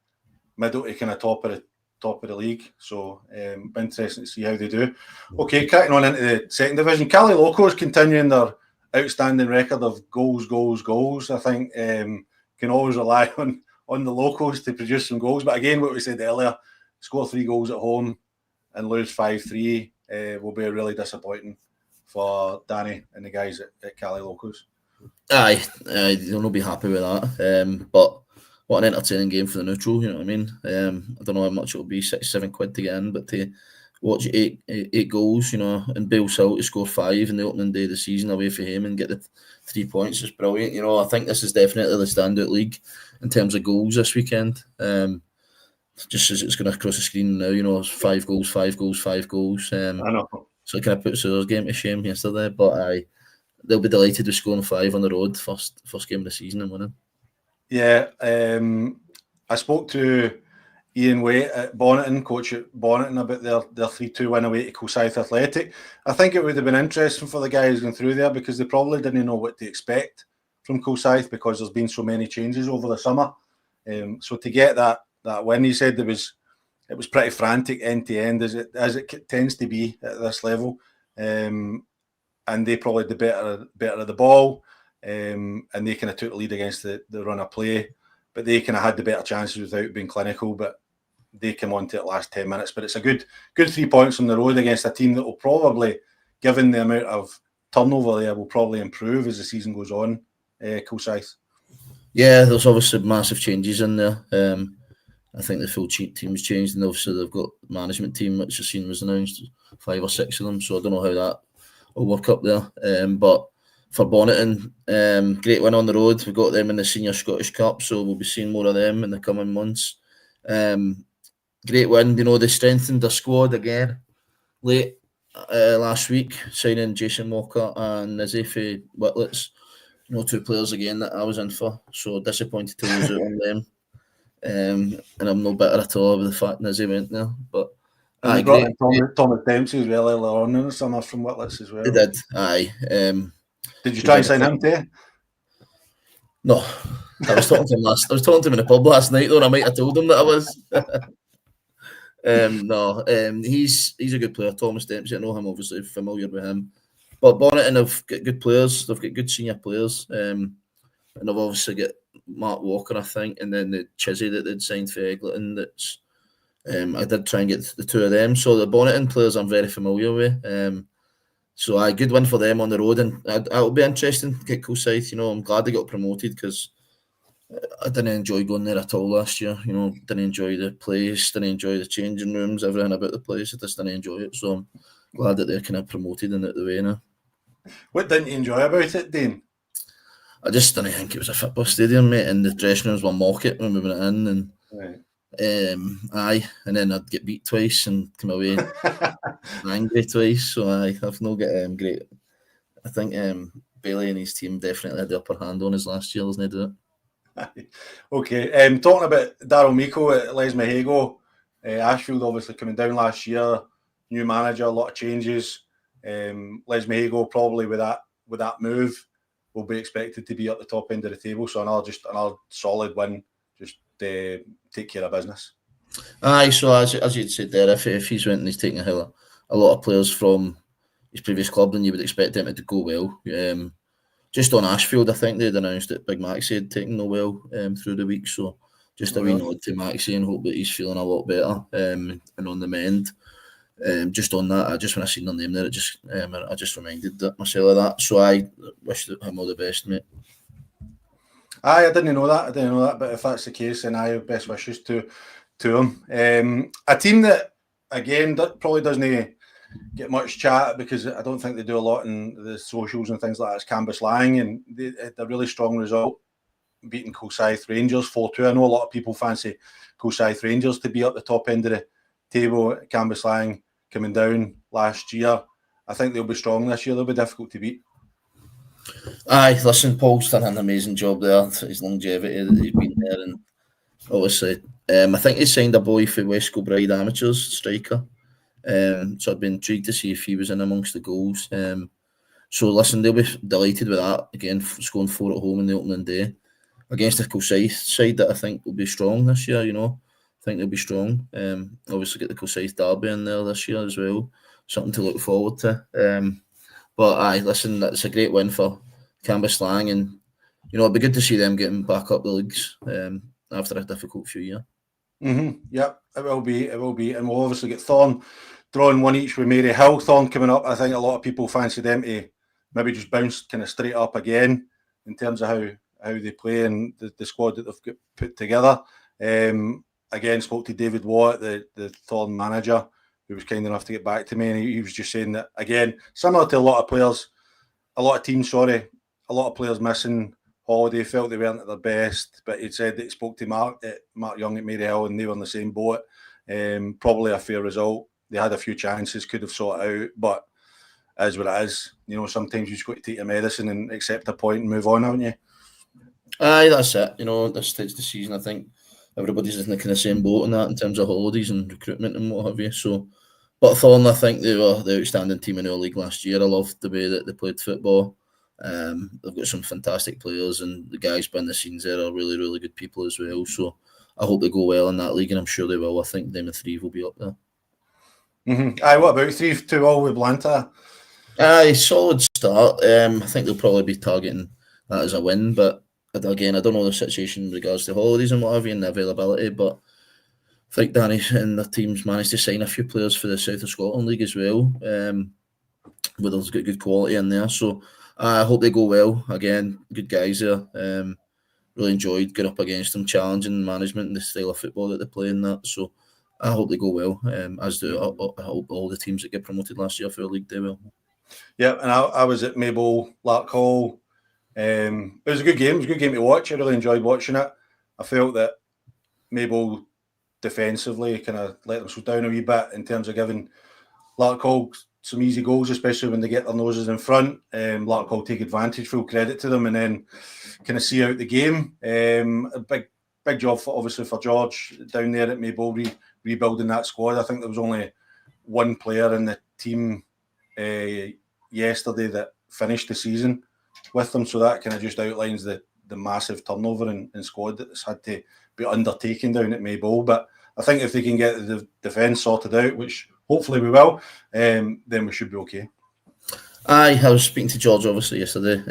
middle to kind of top of the league. So be interesting to see how they do. Okay, cracking on into the second division. Cali Locos continuing their outstanding record of goals. I think can always rely on the Locos to produce some goals. But again, what we said earlier, score 3 goals at home and lose 5-3 will be really disappointing for Danny and the guys at Cali Locos. Aye, they'll not be happy with that. But what an entertaining game for the neutral, you know what I mean? I don't know how much it'll be, £6-7 to get in, but to watch eight goals, and Bill Sill to score 5 in the opening day of the season away for him and get the 3 points is brilliant. I think this is definitely the standout league in terms of goals this weekend. Just as it's going across the screen now, 5 goals. I know. So it kind of puts their game to shame yesterday, but they'll be delighted with scoring 5 on the road, first game of the season and winning. Yeah, I spoke to Ian Waite at Bonneton, coach at Bonneton, about their 3-2 win away to Kilsyth Athletic. I think it would have been interesting for the guys going through there because they probably didn't know what to expect from Kilsyth because there's been so many changes over the summer. So to get that win, he said it was pretty frantic end to end, as it tends to be at this level. And they probably the better of the ball, and they kind of took the lead against the run of play, but they kind of had the better chances without being clinical. But they came on to it last 10 minutes. But it's a good 3 points on the road against a team that will probably, given the amount of turnover there, will probably improve as the season goes on. Kilsyth. Yeah, there's obviously massive changes in there. I think the full team's changed, and obviously they've got management team, which I've seen was announced, 5 or 6 of them. So I don't know how that will work up there. But for Bonnyton, great win on the road. We've got them in the Senior Scottish Cup, so we'll be seeing more of them in the coming months. Great win. You know, they strengthened their squad again late last week, signing Jason Walker and Nazifi Whitlets. You know, 2 players again that I was in for. So disappointed to lose out on them. And I'm no bitter at all with the fact Nizzy went there. But and they brought in Thomas Dempsey as well earlier on in the summer from Whitlets as well. They did, aye. Did you try and sign him too? No. I was talking to him in the pub last night though, and I might have told him that I was. He's a good player, Thomas Dempsey. I know him, obviously, familiar with him. But Bonnyton have got good players. They've got good senior players. And they've obviously got Mark Walker, I think, and then the Chizzy that they'd signed for Eglinton. That's I did try and get the 2 of them. So the Bonnyton players I'm very familiar with. So a good win for them on the road, and it'll be interesting to get Kilsyth. You know, I'm glad they got promoted because I didn't enjoy going there at all last year. You know, didn't enjoy the place, didn't enjoy the changing rooms, everything about the place. I just didn't enjoy it. So I'm glad that they're kind of promoted and out the way now. What didn't you enjoy about it, Dean? I just didn't think it was a football stadium, mate, and the dressing rooms were market when we went in, and right. And then I'd get beat twice and come away angry twice. So I've not got great. I think Bailey and his team definitely had the upper hand on us last year, doesn't he? Do it? Okay. Talking about Daryl Meiko at Les Mahago, Ashfield obviously coming down last year, new manager, a lot of changes. Les Mahago probably with that move will be expected to be at the top end of the table. So another solid win. Just take care of business. Aye, so as you'd said there, if he's went and he's taking a lot of players from his previous club, then you would expect him to go well. Just on Ashfield, I think they'd announced that Big Maxie had taken no well through the week, so just a wee nod to Maxie and hope that he's feeling a lot better and on the mend. Just on that, when I seen their name there, I just reminded myself of that. So I wish him all the best, mate. I didn't know that, but if that's the case, then I have best wishes to him. A team that, again, probably doesn't get much chat because I don't think they do a lot in the socials and things like that. It's Cambuslang, and they had a really strong result, beating Kilsyth Rangers 4-2. I know a lot of people fancy Kilsyth Rangers to be up the top end of the table. Cambuslang coming down last year. I think they'll be strong this year. They'll be difficult to beat. Aye, listen, Paul's done an amazing job there. His longevity that he's been there, and obviously, I think he signed a boy for West Kilbride Amateurs, striker. So I'd been intrigued to see if he was in amongst the goals. So listen, they'll be delighted with that. Again, scoring 4 at home in the opening day against the Kilsyth side that I think will be strong this year. You know, I think they'll be strong. Obviously, get the Kilsyth derby in there this year as well. Something to look forward to. But aye, listen, that's a great win for Cambuslang, and you know it'd be good to see them getting back up the leagues after a difficult few years. Yep, it will be, and we'll obviously get Thorn drawing 1 each with Mary Hill. Thorn coming up, I think a lot of people fancy them to maybe just bounce kind of straight up again in terms of how they play and the squad that they've got put together. Again, spoke to David Watt, the Thorn manager, who was kind enough to get back to me, and he was just saying that, again, similar to a lot of players missing. Holiday felt they weren't at their best, but he said that he spoke to Mark Young at Maryhill, and they were in the same boat. Probably a fair result. They had a few chances, could have sorted out, but as what it is. You know, sometimes you just got to take your medicine and accept a point and move on, haven't you? Aye, that's it. You know, at this stage of the season, I think everybody's in the kind of same boat in that in terms of holidays and recruitment and what have you. So, but Thorn, I think they were the outstanding team in our league last year. I loved the way that they played football. They've got some fantastic players, and the guys behind the scenes there are really, really good people as well. So I hope they go well in that league, and I'm sure they will. I think them and Threave will be up there. Aye, what about Threave 2-2 with Blantyre? Aye, solid start. I think they'll probably be targeting that as a win, but again, I don't know the situation in regards to holidays and what have you and the availability, but I think Danny and the team's managed to sign a few players for the South of Scotland League as well, where there's got good quality in there. So I hope they go well. Again, good guys there. Really enjoyed going up against them, challenging management and the style of football that they play in that. So I hope they go well, as do I hope all the teams that get promoted last year for the league do well. Yeah, and I was at Maybole, Larkhall. It was a good game. It was a good game to watch. I really enjoyed watching it. I felt that Maybole defensively kind of let them slow down a wee bit in terms of giving Larkhall some easy goals, especially when they get their noses in front. Larkhall take advantage, full credit to them, and then kind of see out the game. A big job obviously for George down there at Maybole rebuilding that squad. I think there was only one player in the team yesterday that finished the season with them, so that kind of just outlines the massive turnover in squad that's had to be undertaken down at Maybole. But I think if they can get the defence sorted out, which hopefully we will, then we should be okay. I was speaking to George obviously yesterday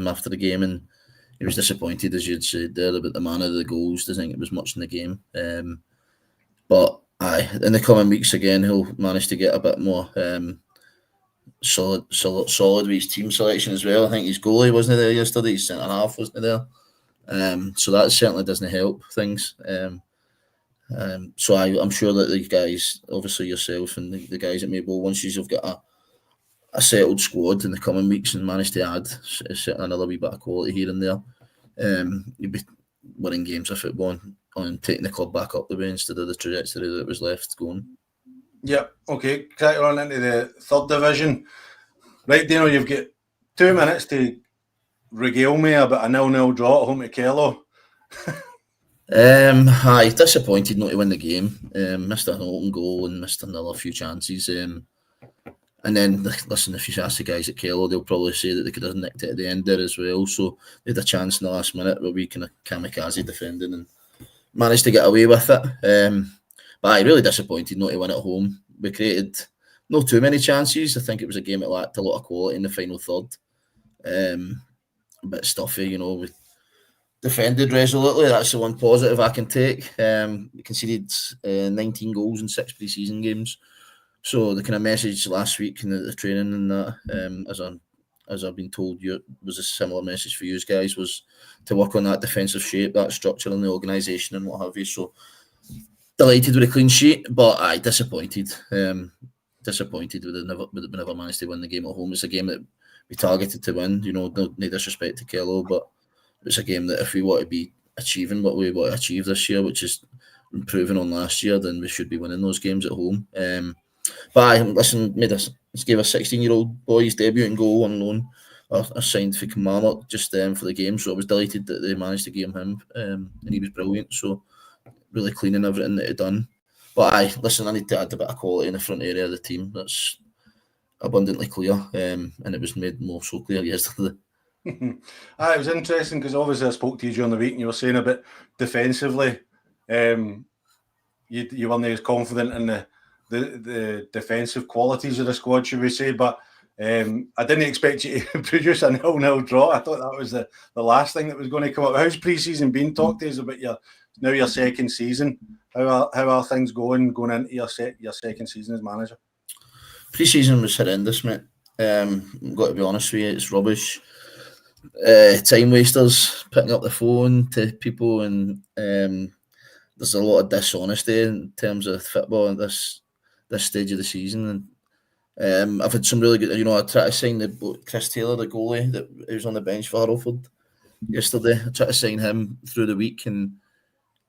after the game, and he was disappointed, as you'd said there, about the manner of the goals. Doesn't think it was much in the game, but in the coming weeks again he'll manage to get a bit more solid with his team selection as well. I think his goalie wasn't there yesterday, his centre half wasn't there, so that certainly doesn't help things. So I'm sure that the guys, obviously yourself and the guys at Maybole, once you've got a settled squad in the coming weeks and manage to add another wee bit of quality here and there, you'll be winning games of football and taking the club back up the way instead of the trajectory that was left going. Yep. Okay. Crack on into the third division. Right, Dino, you've got 2 minutes to regale me about a 0-0 draw at home to Kello. Disappointed not to win the game. Missed an open goal and missed another few chances. And then, listen, if you ask the guys at Kello, they'll probably say that they could have nicked it at the end there as well. So they had a chance in the last minute where we kind of kamikaze defending and managed to get away with it. But I really disappointed not to win at home. We created not too many chances. I think it was a game that lacked a lot of quality in the final third. A bit stuffy, we defended resolutely. That's the one positive I can take. We conceded 19 goals in 6 pre-season games. So the kind of message last week in the training and that, as I've been told, was a similar message for you guys, was to work on that defensive shape, that structure in the organisation and what have you. So delighted with a clean sheet, but disappointed. Disappointed we never managed to win the game at home. It's a game that we targeted to win. No disrespect to Kello, but it's a game that if we want to be achieving what we want to achieve this year, which is improving on last year, then we should be winning those games at home. But gave a 16-year-old boy his debut and goal on loan, signed for Kilmarnock just for the game. So I was delighted that they managed to game him, and he was brilliant. So really cleaning everything that he'd done. But I need to add a bit of quality in the front area of the team. That's abundantly clear, and it was made more so clear yesterday. It was interesting because obviously I spoke to you during the week and you were saying about defensively, you weren't as confident in the defensive qualities of the squad, should we say, but I didn't expect you to produce a 0-0 draw. I thought that was the last thing that was going to come up. How's pre-season been? Talk to us about your second season. How are things going into your second season as manager? Pre-season was horrendous, mate. I've got to be honest with you, it's rubbish. Time wasters, picking up the phone to people, and there's a lot of dishonesty in terms of football at this stage of the season. And I've had some really good, I tried to sign Chris Taylor, the goalie that was on the bench for Hurlford yesterday. I tried to sign him through the week, and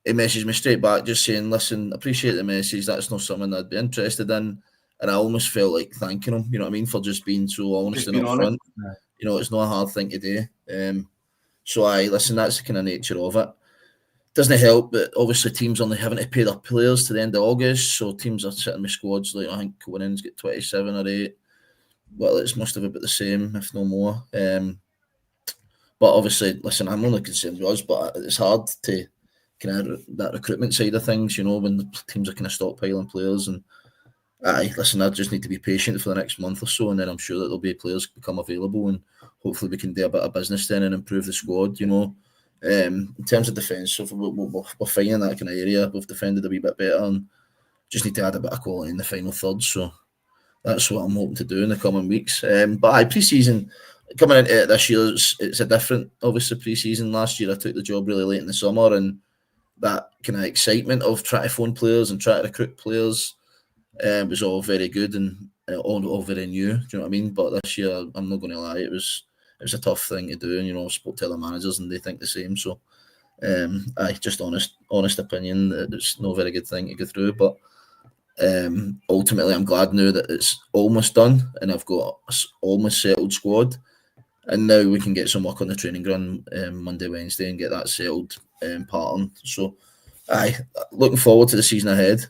he messaged me straight back just saying, listen, appreciate the message, that's not something I'd be interested in. And I almost felt like thanking him, you know what I mean, for just being so honest and upfront. It's not a hard thing to do. So that's the kind of nature of it. Doesn't help that obviously teams only having to pay their players to the end of August, so teams are sitting with squads like I think Cohen's got 27 or 8. Well, it's must have about the same, if no more. But obviously, listen, I'm only concerned with us, but it's hard to kind of that recruitment side of things, you know, when the teams are kind of stockpiling players. And listen, I just need to be patient for the next month or so, and then I'm sure that there'll be players become available, and hopefully we can do a bit of business then and improve the squad, you know. In terms of defence, so we're finding that kind of area. We've defended a wee bit better and just need to add a bit of quality in the final third. So that's what I'm hoping to do in the coming weeks. But pre-season, coming into this year, it's a different, obviously, pre-season. Last year I took the job really late in the summer, and that kind of excitement of trying to phone players and trying to recruit players was all very good and all very new. Do you know what I mean? But this year, I'm not going to lie, it was a tough thing to do. And, you know, I spoke to other managers and they think the same. So, just honest opinion, it's no very good thing to go through. But ultimately, I'm glad now that it's almost done and I've got an almost settled squad. And now we can get some work on the training ground Monday, Wednesday, and get that settled pattern. So, looking forward to the season ahead.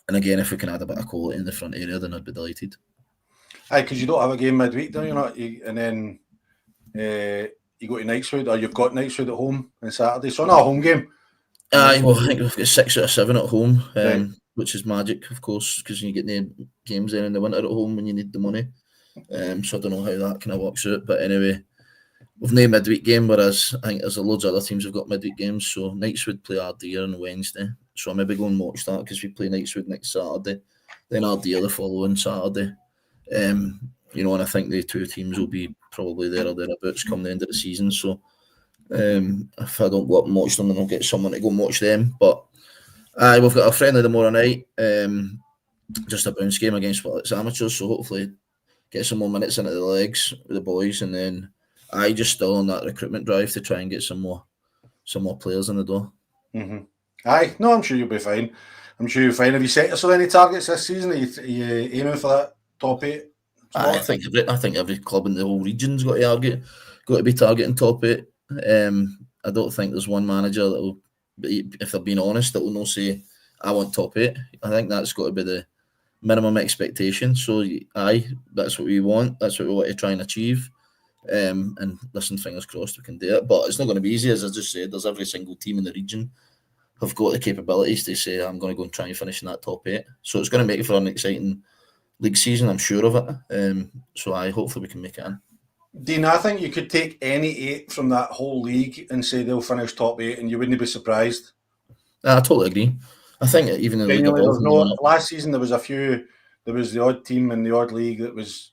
And again, if we can add a bit of quality in the front area, then I'd be delighted. Because you don't have a game midweek, do you not? And then you go to Knightswood, or you've got Knightswood at home on Saturday. So not a home game. Well, I think we've got 6 out of 7 at home, Right. which is magic, of course, because you get the games in the winter at home when you need the money. So I don't know how that kind of works out. But anyway, we've no midweek game, whereas I think there's loads of other teams who've got midweek games. So Knightswood play Ardea on Wednesday. So I'll maybe go and watch that because we play Knightswood next Saturday. Then Ardea the following Saturday. You know, and I think the two teams will be probably there or thereabouts come the end of the season. So if I don't go up and watch them, then I'll get someone to go and watch them. But we've got a friendly tomorrow night. Just a bounce game against it's amateurs, so hopefully get some more minutes into the legs with the boys, and then just still on that recruitment drive to try and get some more players in the door. Mm-hmm. No, I'm sure you'll be fine. I'm sure you're fine. Have you set yourself any targets this season? Are you aiming for that top 8? I think every club in the whole region's got to be targeting top 8. I don't think there's one manager that will, if they're being honest, that will not say I want top 8. I think that's got to be the minimum expectation. So that's what we want. That's what we want to try and achieve. And listen, fingers crossed we can do it. But it's not going to be easy, as I just said. There's every single team in the region have got the capabilities to say I'm going to go and try and finish in that top 8. So it's going to make it for an exciting league season, I'm sure of it. So hopefully we can make it in. Dean, I think you could take any 8 from that whole league and say they'll finish top 8, and you wouldn't be surprised. I totally agree. I think even in the league above, last season there was a few. There was the odd team in the odd league that was,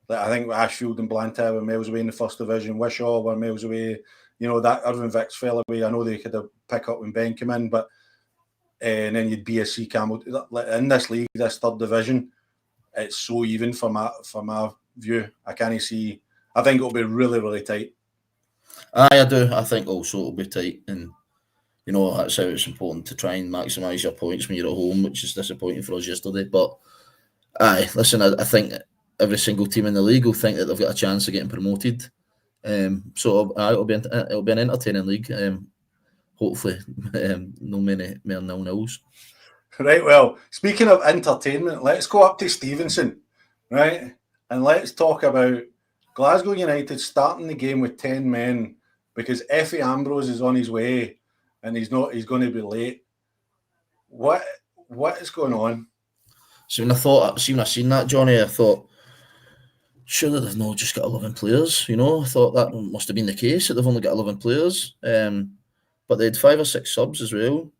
I think Ashfield and Blantyre were miles away in the first division. Wishaw were miles away. You know, that Irvine Vicks fell away. I know they could have pick up when Ben came in, but and then you'd BSC Camel in this league, this third division. It's so even from my view. I can't see. I think it'll be really, really tight. I do. I think also it'll be tight, and you know that's how it's important to try and maximise your points when you're at home, which is disappointing for us yesterday. But listen, I think every single team in the league will think that they've got a chance of getting promoted. So it'll be an entertaining league. Hopefully, no many more nil-nils. Right, well, speaking of entertainment, let's go up to Stevenson, right? And let's talk about Glasgow United starting the game with 10 men because Effie Ambrose is on his way and he's going to be late. What is going on? So when I seen that, Johnny, I thought, surely they've not just got 11 players, you know? I thought that must have been the case, that they've only got 11 players. But they had 5 or 6 subs as well.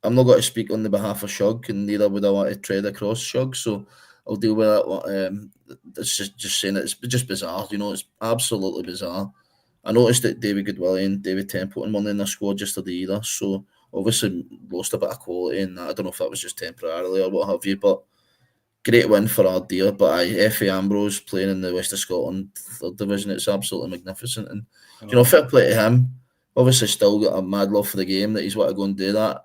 I'm not going to speak on the behalf of Shug, and neither would I want to tread across Shug, so I'll deal with that. It's just saying it's just bizarre, you know, it's absolutely bizarre. I noticed that David Goodwillie and David Templeton weren't in their squad yesterday either, so obviously lost a bit of quality in that. I don't know if that was just temporarily or what have you, but great win for Ardea. But Effie Ambrose playing in the West of Scotland third division, it's absolutely magnificent. And you know, fair play to him. Obviously, still got a mad love for the game that he's want to go and do that.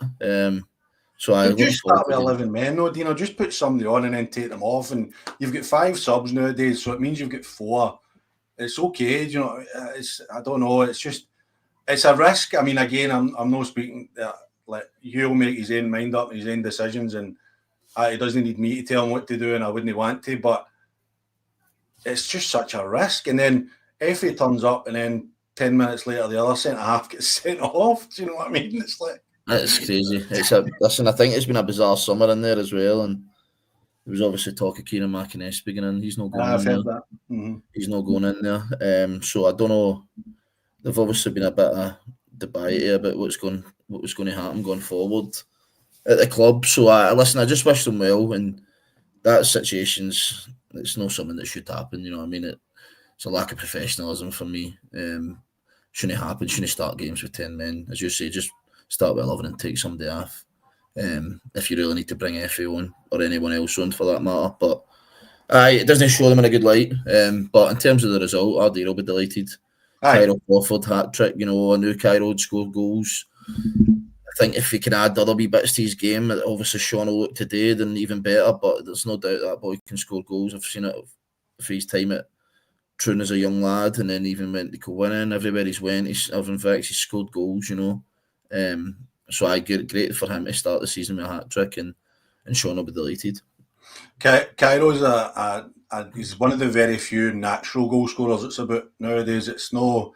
So I just start with 11 men, though. You know, just put somebody on and then take them off, and you've got 5 subs nowadays, so it means you've got 4. It's okay, you know. I don't know. It's just it's a risk. I mean, again, I'm not speaking. Like he'll make his own mind up, his own decisions, and he doesn't need me to tell him what to do, and I wouldn't want to. But it's just such a risk. And then Effie turns up and then 10 minutes later the other centre-half gets sent off. Do you know what I mean? It's like... It's crazy. Listen, I think it's been a bizarre summer in there as well, and there was obviously talk of Kieran McInnes beginning. He's not going I've in heard there. that. Mm-hmm. He's not going in there. So I don't know. There've obviously been a bit of debate here about what was going to happen going forward at the club. So listen, I just wish them well. And that situation's, it's not something that should happen. You know what I mean? It's a lack of professionalism for me. Shouldn't happen. Shouldn't start games with 10 men. As you say, just start with 11 and take somebody off. If you really need to bring Effie on or anyone else on for that matter. But it doesn't show them in a good light. But in terms of the result, Ardee will be delighted. Cairo Crawford hat-trick, I knew Cairo would score goals. I think if he can add other wee bits to his game, obviously Sean will look today, then even better, but there's no doubt that boy can score goals. I've seen it for his time at Troon as a young lad, and then even went to co-winning. Everywhere he's went, he's scored goals, So I get great for him to start the season with a hat-trick, and Sean will be delighted. Cairo's he's one of the very few natural goal scorers it's about nowadays. It's no,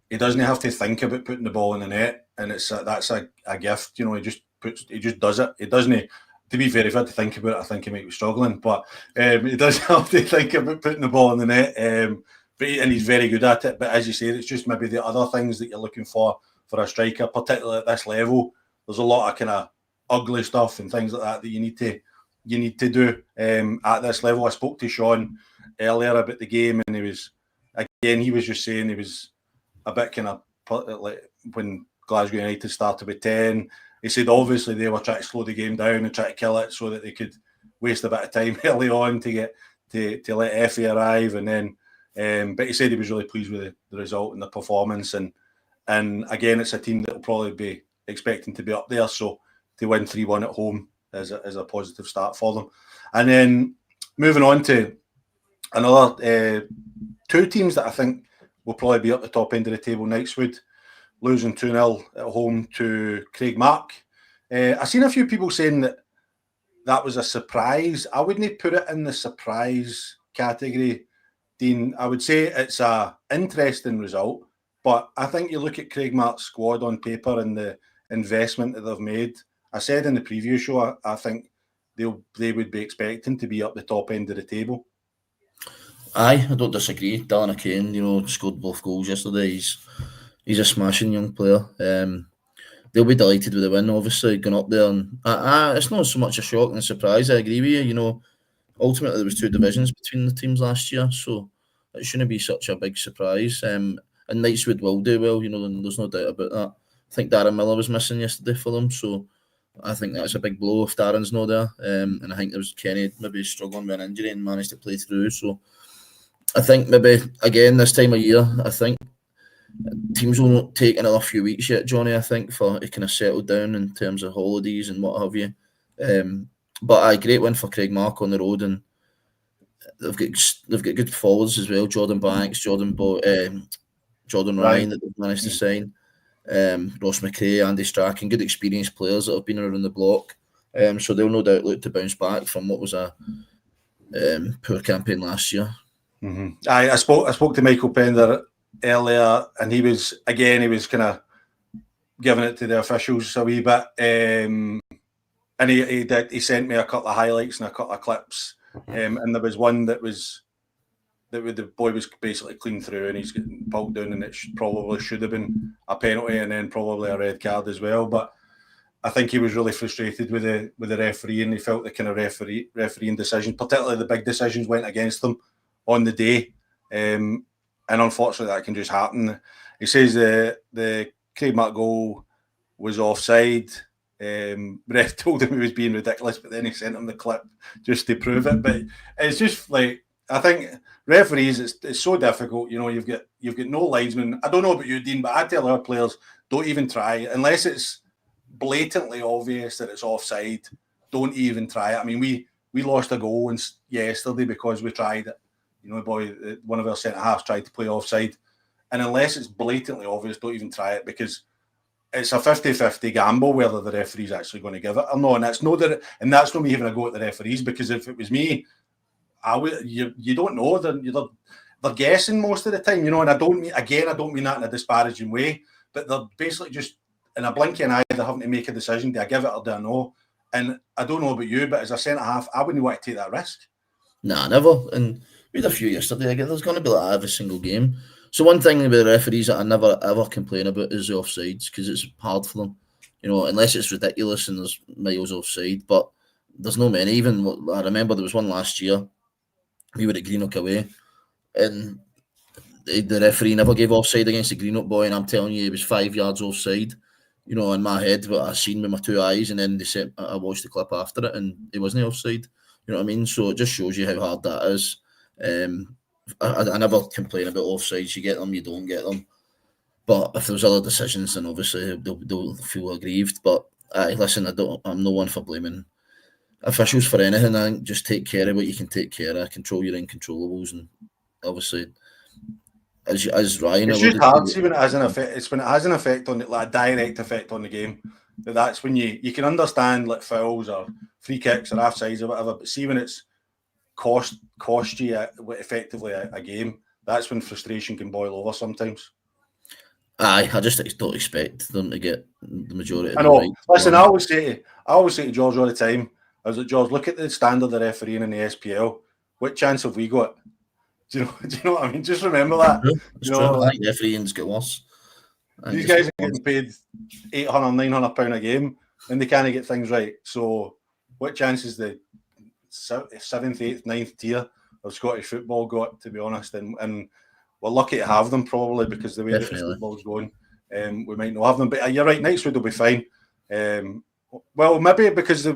he doesn't have to think about putting the ball in the net, and that's a gift. He just does it. He doesn't. To be fair, if I had to think about it, I think he might be struggling. But he doesn't have to think about putting the ball in the net. And he's very good at it. But as you say, it's just maybe the other things that you're looking for a striker, particularly at this level. There's a lot of kind of ugly stuff and things like that you need to do at this level. I spoke to Sean earlier about the game, and he was just saying he was a bit kind of like when Glasgow United started with 10. He said obviously they were trying to slow the game down and try to kill it so that they could waste a bit of time early on to get to let Effie arrive, and then but he said he was really pleased with the result and the performance, and again it's a team that will probably be expecting to be up there, so to win 3-1 at home is a positive start for them. And then moving on to another two teams that I think will probably be up the top end of the table. Knightswood losing 2-0 at home to Craigmark. I've seen a few people saying that was a surprise. I wouldn't put it in the surprise category, Dean. I would say it's a interesting result, but I think you look at Craigmark's squad on paper and the investment that they've made. I said in the preview show, I think they would be expecting to be up the top end of the table. Aye, I don't disagree. Dylan O'Kane, scored both goals yesterday. He's a smashing young player. They'll be delighted with the win, obviously, going up there. And it's not so much a shock and a surprise. I agree with you. Ultimately, there was two divisions between the teams last year, so it shouldn't be such a big surprise. And Knightswood will do well, there's no doubt about that. I think Darren Miller was missing yesterday for them, so I think that's a big blow if Darren's not there. And I think there was Kenny maybe struggling with an injury and managed to play through. So I think maybe, again, this time of year, I think teams will not take another few weeks yet, Johnny, I think, for it kind of settled down in terms of holidays and what have you. But a great win for Craigmark on the road, and they've got good forwards as well. Jordan Banks, Jordan Ryan that they've managed to sign. Ross McRae, Andy Strachan, good experienced players that have been around the block. So they'll no doubt look to bounce back from what was a poor campaign last year. Mm-hmm. I spoke to Michael Pender earlier, and he was kind of giving it to the officials a wee bit, and he sent me a couple of highlights and a couple of clips, and there was one that the boy was basically clean through and he's getting pulled down, and it probably should have been a penalty and then probably a red card as well. But I think he was really frustrated with the referee, and he felt the kind of refereeing decisions, particularly the big decisions, went against them on the day. And unfortunately that can just happen. He says the Craigmark goal was offside. Ref told him he was being ridiculous, but then he sent him the clip just to prove it. But it's just like, I think referees, it's so difficult. You've got no linesman. I don't know about you, Dean, but I tell our players, don't even try unless it's blatantly obvious that it's offside. Don't even try it. I mean, we lost a goal yesterday because we tried it. One of our centre halves tried to play offside, and unless it's blatantly obvious, don't even try it, because it's a 50-50 gamble whether the referee's actually going to give it or not. And that's not me having a go at the referees, because if it was me, you don't know. they're guessing most of the time, and I don't mean that in a disparaging way, but they're basically just in a blink of an eye, they're having to make a decision. Do I give it or do I no? And I don't know about you, but as a centre half, I wouldn't want to take that risk. Nah, never. And we had a few yesterday. Again, there's going to be like that every single game. So one thing with the referees that I never ever complain about is the offsides, because it's hard for them, unless it's ridiculous and there's miles offside. But there's no many. Even I remember there was one last year. We were at Greenock away, and the referee never gave offside against the Greenock boy, and I'm telling you, he was 5 yards offside. In my head, what I seen with my two eyes, and then they said I watched the clip after it, and it wasn't offside. You know what I mean? So it just shows you how hard that is. I never complain about offsides. You get them, you don't get them. But if there's other decisions, then obviously they'll feel aggrieved. But listen, I'm no one for blaming officials for anything. I think just take care of what you can take care of, control your incontrollables, and obviously, as Ryan, it's just hard. See, when it has an effect, it's when it has an effect on it, like a direct effect on the game. That's when you can understand like fouls or free kicks or offsides or whatever. But see, when it's cost you effectively a game, that's when frustration can boil over sometimes. I just don't expect them to get the majority. I know. Right. Listen, I always say to George all the time, I was like, George, look at the standard of refereeing in the SPL. What chance have we got? Do you know what I mean? Just remember that. It's true. I think refereeing's get worse. These guys are getting paid £800, £900 a game, and they can't get things right. So, what chance is the 7th, 8th, 9th tier of Scottish football got, to be honest? And we're lucky to have them, probably, because the way that football's going, we might not have them. But you're right, Knightswood will be fine. Well, maybe because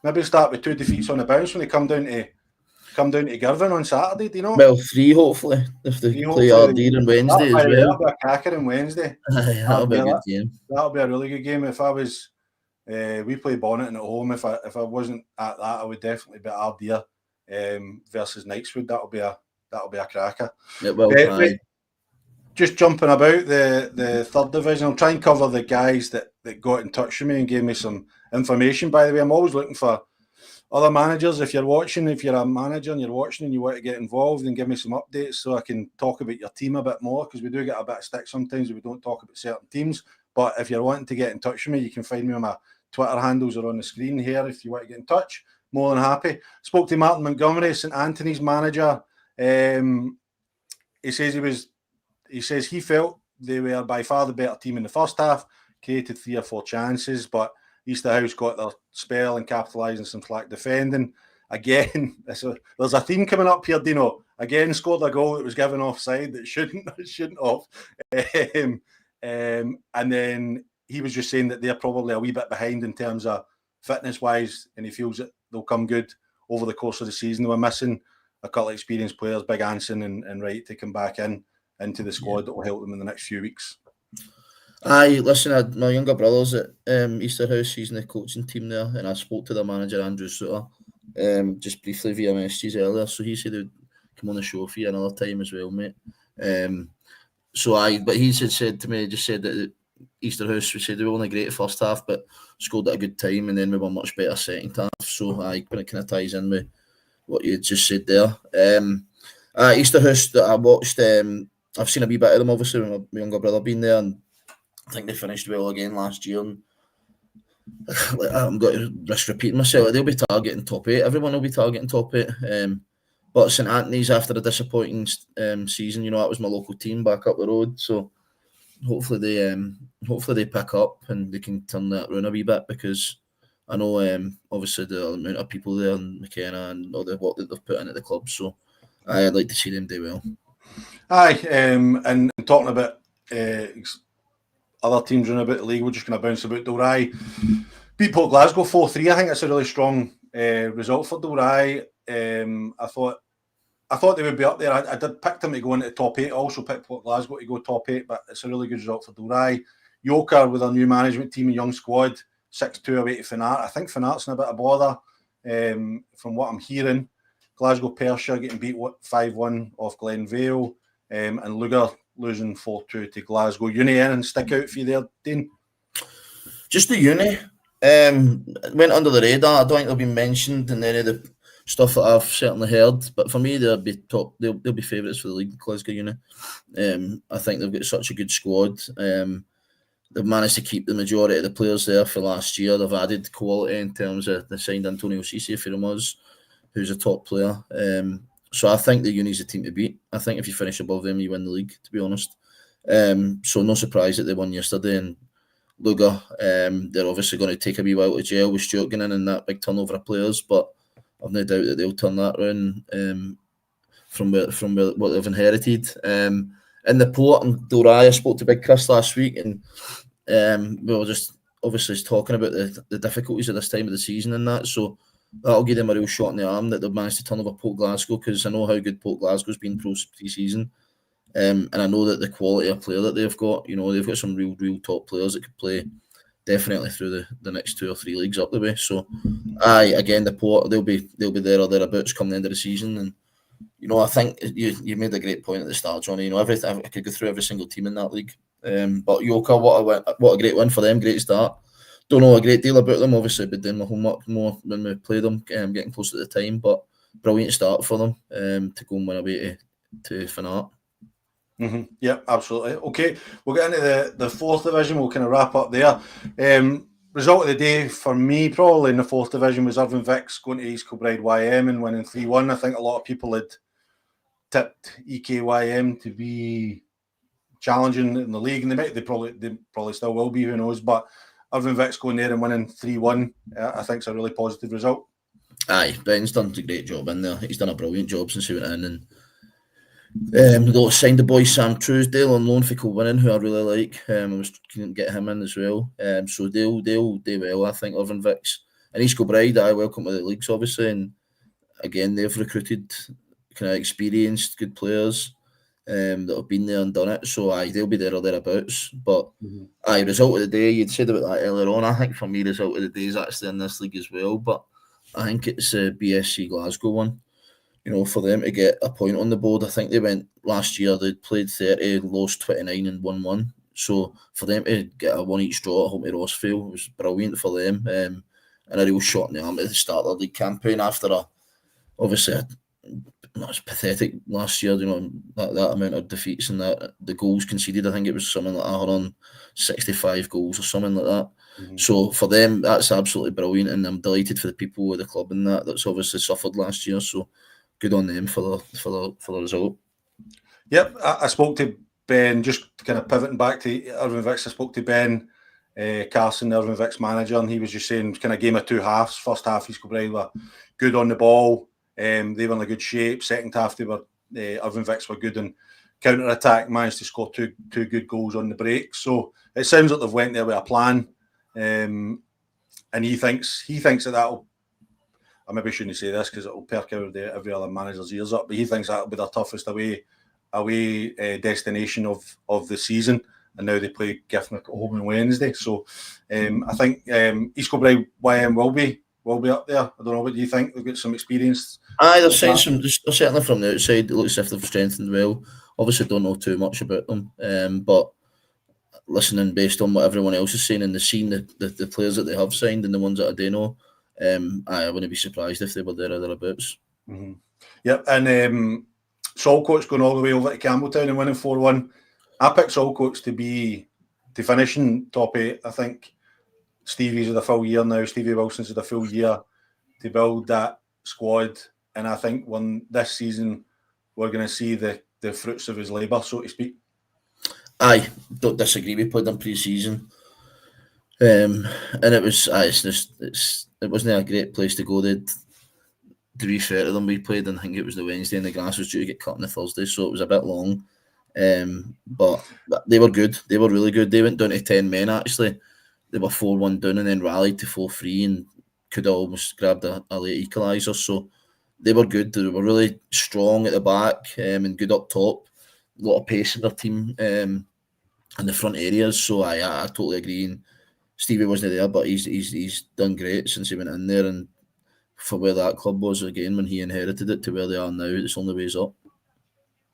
maybe start with 2 defeats on the bounce when they come down to Girvan on Saturday, do you know? Well, 3 hopefully, if they play Ardee on Wednesday as well. That'll be a cracker on Wednesday. That'll be a good game. That'll be a really good game. If I was, we play Bonnet at home. If I wasn't at that, I would definitely be Ardee versus Knightswood. That'll be a cracker. It will. Just jumping about the third division, I'll try and cover the guys that got in touch with me and gave me some information. By the way, I'm always looking for other managers. If you're a manager and you're watching and you want to get involved and give me some updates so I can talk about your team a bit more, because we do get a bit of stick sometimes if we don't talk about certain teams. But if you're wanting to get in touch with me, you can find me on my Twitter handles are on the screen here if you want to get in touch. More than happy. Spoke to Martin Montgomery, St Anthony's manager. He says he felt they were by far the better team in the first half, created 3 or 4 chances, but Easterhouse got their spell and capitalised on some slack defending. Again, there's a theme coming up here, Dino. Again, scored a goal that was given offside that shouldn't have. And then he was just saying that they're probably a wee bit behind in terms of fitness-wise, and he feels that they'll come good over the course of the season. They were missing a couple of experienced players, Big Anson and Wright, to come back into the squad that will help them in the next few weeks. Aye, listen, my younger brother's at Easterhouse. He's in the coaching team there, and I spoke to their manager, Andrew Suter, just briefly via messages earlier. So he said he'd come on the show for you another time as well, mate. But he said to me, just said that Easterhouse, we said they were only great first half, but scored at a good time, and then we were much better second half. So it kind of ties in with what you just said there. Easterhouse that I watched, I've seen a wee bit of them, obviously, with my younger brother being there, and I think they finished well again last year. And I'm going to risk repeating myself. They'll be targeting top 8. Everyone will be targeting top 8. But St Anthony's, after a disappointing season, that was my local team back up the road. So hopefully they pick up and they can turn that around a wee bit, because I know obviously the amount of people there and McKenna and all the work that they've put in at the club. So I'd like to see them do well. Aye, and talking about other teams running about the league, we're just going to bounce about Dalry. Beat Port Glasgow 4-3. I think that's a really strong result for Dalry. I thought they would be up there. I did pick them to go into the top 8. I also picked Port Glasgow to go top 8, but it's a really good result for Dalry. Yoker with our new management team and young squad, 6-2 away to Fanart. I think Fanart's in a bit of bother from what I'm hearing. Glasgow Persia getting beat 5-1 off Glenvale, and Luger losing 4-2 to Glasgow. Uni, anything stick out for you there, Dean? Just the Uni. Went under the radar. I don't think they've been mentioned in any of the stuff that I've certainly heard. But for me, they'll be top. They'll be favourites for the league, Glasgow Uni. I think they've got such a good squad. They've managed to keep the majority of the players there for last year. They've added quality in terms of they signed Antonio Cisse from us, who's a top player. So I think the Uni's a team to beat. I think if you finish above them, you win the league, to be honest. So no surprise that they won yesterday. And Luga, they're obviously going to take a wee while to gel with Stuart going in and that big turnover of players, but I've no doubt that they'll turn that around from what they've inherited. In the Port and Dorai, I spoke to Big Chris last week, and we were just obviously talking about the difficulties at this time of the season and that. So that'll give them a real shot in the arm that they've managed to turn over Port Glasgow, because I know how good Port Glasgow's been pre-season. And I know that the quality of player that they've got, they've got some real top players that could play definitely through the next 2 or 3 leagues up the way. So, again, the Port, they'll be there or thereabouts come the end of the season. And I think you made a great point at the start, Johnny. I could go through every single team in that league. But Yoka, what a great win for them, great start. Don't know a great deal about them, obviously, but doing my homework more when we play them, getting close to the time. But brilliant start for them to go and win away to Fanart. Mm-hmm. Yeah, absolutely. Okay, we'll get into the 4th division. We'll kind of wrap up there. Result of the day for me, probably in the 4th division, was Irvine Vics going to East Kilbride YM and winning 3-1. I think a lot of people had tipped EKYM to be challenging in the league, and they probably still will be. Who knows? But Irvine Vics going there and winning 3-1, I think, is a really positive result. Aye, Ben's done a great job in there. He's done a brilliant job since he went in, and they'll signed the boy Sam Truesdale on loan for Kilwinning, who I really like. I was keen to get him in as well. So they'll do well, I think, Irvine Vics. And East Kilbride, I welcome to the leagues, obviously. And again, they've recruited kind of experienced, good players that have been there and done it. So they'll be there or thereabouts. But result of the day, you'd said about that earlier on. I think for me, result of the day is actually in this league as well. But I think it's a BSC Glasgow one. For them to get a point on the board. I think they went last year, they played 30, lost 29 and won 1. So for them to get a 1 each draw at home to WOSFL was brilliant for them. And a real shot in the arm at the start of the league campaign after obviously that was pathetic last year, that amount of defeats and that the goals conceded. I think it was something like on 65 goals or something like that. Mm-hmm. So for them, that's absolutely brilliant, and I'm delighted for the people with the club and that's obviously suffered last year. So good on them for the result. Yep, I spoke to Ben, just kind of pivoting back to Irvine Vics. I spoke to Ben Carson, the Irvine Vics manager, and he was just saying kind of game of 2 halves. First half, East Kilbride were good on the ball. They were in a good shape. Second half, Irvine Vics were good in counter attack. Managed to score two good goals on the break. So it sounds like they've went there with a plan. And he thinks that that'll. I maybe shouldn't say this because it'll perk every other manager's ears up, but he thinks that'll be their toughest away destination of the season. And now they play Giffnock at home on Wednesday. So I think East Kilbride YM will be up there. I don't know. What do you think? They've got some experience. They're certainly from the outside. It looks as if they've strengthened well. Obviously, don't know too much about them, but listening based on what everyone else is saying and the scene, the players that they have signed and the ones that I do know. I wouldn't be surprised if they were there or thereabouts. Mm-hmm. Yep, and Saltcoats going all the way over to Campbelltown and winning 4-1. I picked Saltcoats to finish in top 8. I think Stevie's had a full year now. Stevie Wilson's had a full year to build that squad, and I think when this season we're going to see the fruits of his labour, so to speak. I don't disagree. We played them pre-season. And it was, it wasn't a great place to go. To be fair to them, we played, and I think it was the Wednesday, and the grass was due to get cut on the Thursday, so it was a bit long. But they were good. They were really good. They went down to 10 men, actually. They were 4-1 down and then rallied to 4-3 and could have almost grabbed a late equaliser. So they were good. They were really strong at the back and good up top. A lot of pace in their team in the front areas. So I totally agree. And Stevie wasn't there, but he's done great since he went in there, and for where that club was again when he inherited it to where they are now, it's on the ways up.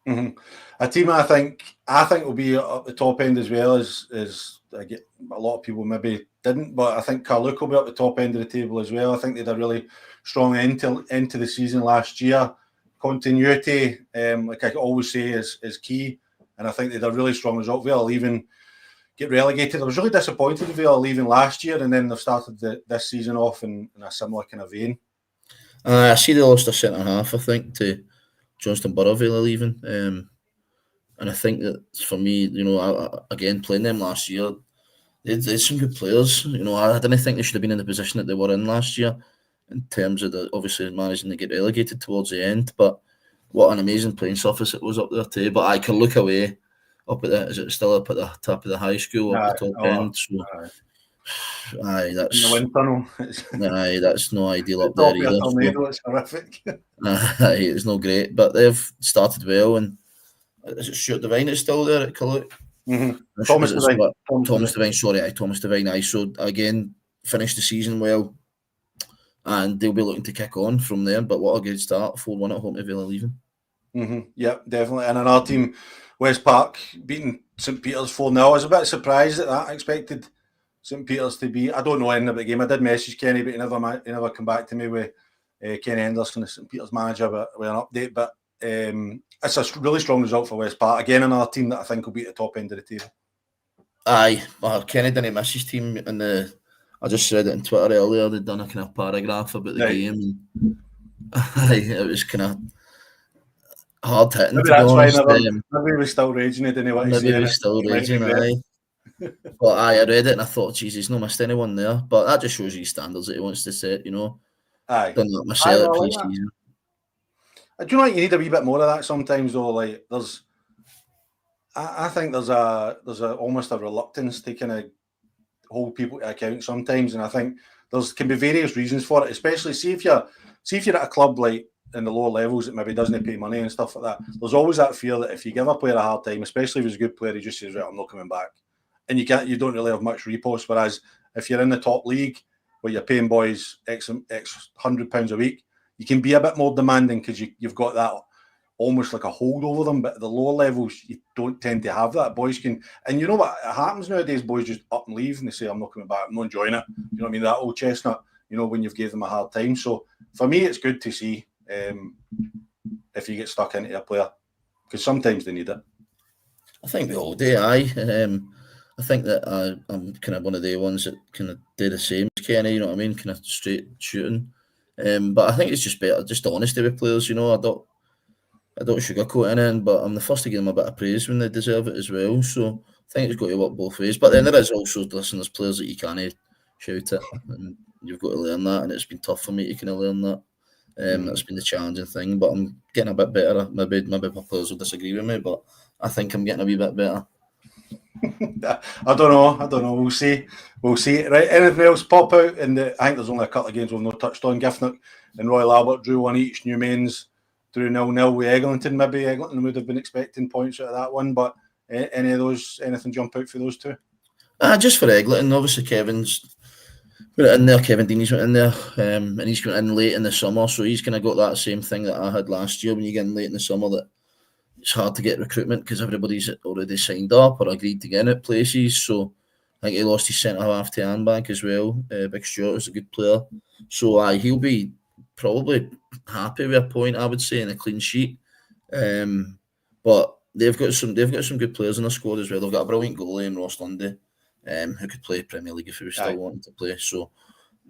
Mm-hmm. A team I think will be at the top end as well is a lot of people maybe didn't, but I think Carluke will be up the top end of the table as well. I think they had a really strong end to the season last year. Continuity, like I always say, is key, and I think they had a really strong result. Villa leaving, get relegated. I was really disappointed with Villa leaving last year, and then they've started this season off in a similar kind of vein. I see they lost a centre half, I think, to Johnston Borough Villa leaving. And I think that for me, again, playing them last year, they had some good players. I didn't think they should have been in the position that they were in last year in terms of obviously managing to get relegated towards the end. But what an amazing playing surface it was up there too. But I can look away up at is it still up at the top of the high school, up the top end? So, that's in the wind tunnel. That's no ideal up there either. Tornado, it's horrific. It's not great, but they've started well. And is it Stuart Devine that's still there at Carluke? Mm-hmm. Thomas Devine. Thomas Devine. So again, finished the season well, and they'll be looking to kick on from there. But what a good start, 4-1 at home to Villa leaving. Mm-hmm. Yeah, definitely. And another team, West Park, beating St Peters 4-0. I was a bit surprised at that. I expected St Peters to be. I don't know anything about the game. I did message Kenny, but he never come back to me with Kenny Henderson, the St Peters manager, with an update. But it's a really strong result for West Park. Again, another team that I think will be at the top end of the table. Kenny didn't miss his team in the. I just said it on Twitter earlier. They'd done a kind of paragraph about the game. It was kind of hard hitting. Maybe that's why maybe he was still raging. He didn't want to say it. Maybe he was still raging. But I read it and I thought, geez, he's not missed anyone there. But that just shows you standards that he wants to set. Done that myself pre-season. Do you know what? You need a wee bit more of that sometimes, though. Like I think there's almost a reluctance to kind of hold people to account sometimes, and I think can be various reasons for it. Especially see if you're at a club like in the lower levels that maybe doesn't pay money and stuff like that. There's always that fear that if you give a player a hard time, especially if he's a good player, he just says, "Right, I'm not coming back," and you don't really have much recourse. Whereas if you're in the top league where you're paying boys X £100 a week, you can be a bit more demanding because you've got that almost like a hold over them. But at the lower levels, you don't tend to have that. Boys can, and you know what happens nowadays? Boys just up and leave and they say, "I'm not coming back. I'm not enjoying it." You know what I mean? That old chestnut. When you've gave them a hard time. So for me, it's good to see if you get stuck into a player because sometimes they need it. I think we all do. I think that I'm kind of one of the ones that kind of do the same as Kenny. You know what I mean? Kind of straight shooting. But I think it's just better, just honesty with players. I don't sugarcoat anything, but I'm the first to give them a bit of praise when they deserve it as well. So I think it's got to work both ways. But then there is also, there's players that you can't shout at, and you've got to learn that. And it's been tough for me to kind of learn that. That's been the challenging thing. But I'm getting a bit better. Maybe my players will disagree with me, but I think I'm getting a wee bit better. I don't know. We'll see. Right. Anything else pop out? I think there's only a couple of games we've not touched on. Giffnock and Royal Albert drew one each. New Mains drew 0-0 with Eglinton. Maybe Eglinton would have been expecting points out of that one, but anything jump out for those two? Just for Eglinton, obviously Kevin's put it in there. Kevin Dean's went in there, and he's going in late in the summer, so he's kind of got that same thing that I had last year when you get in late in the summer that it's hard to get recruitment because everybody's already signed up or agreed to get in at places. So I think he lost his centre half to Handbank as well. Big Stuart is a good player, so he'll be probably happy with a point, I would say, in a clean sheet. But they've got some good players in their squad as well. They've got a brilliant goalie in Ross Lundy, who could play Premier League if he was still wanting to play. So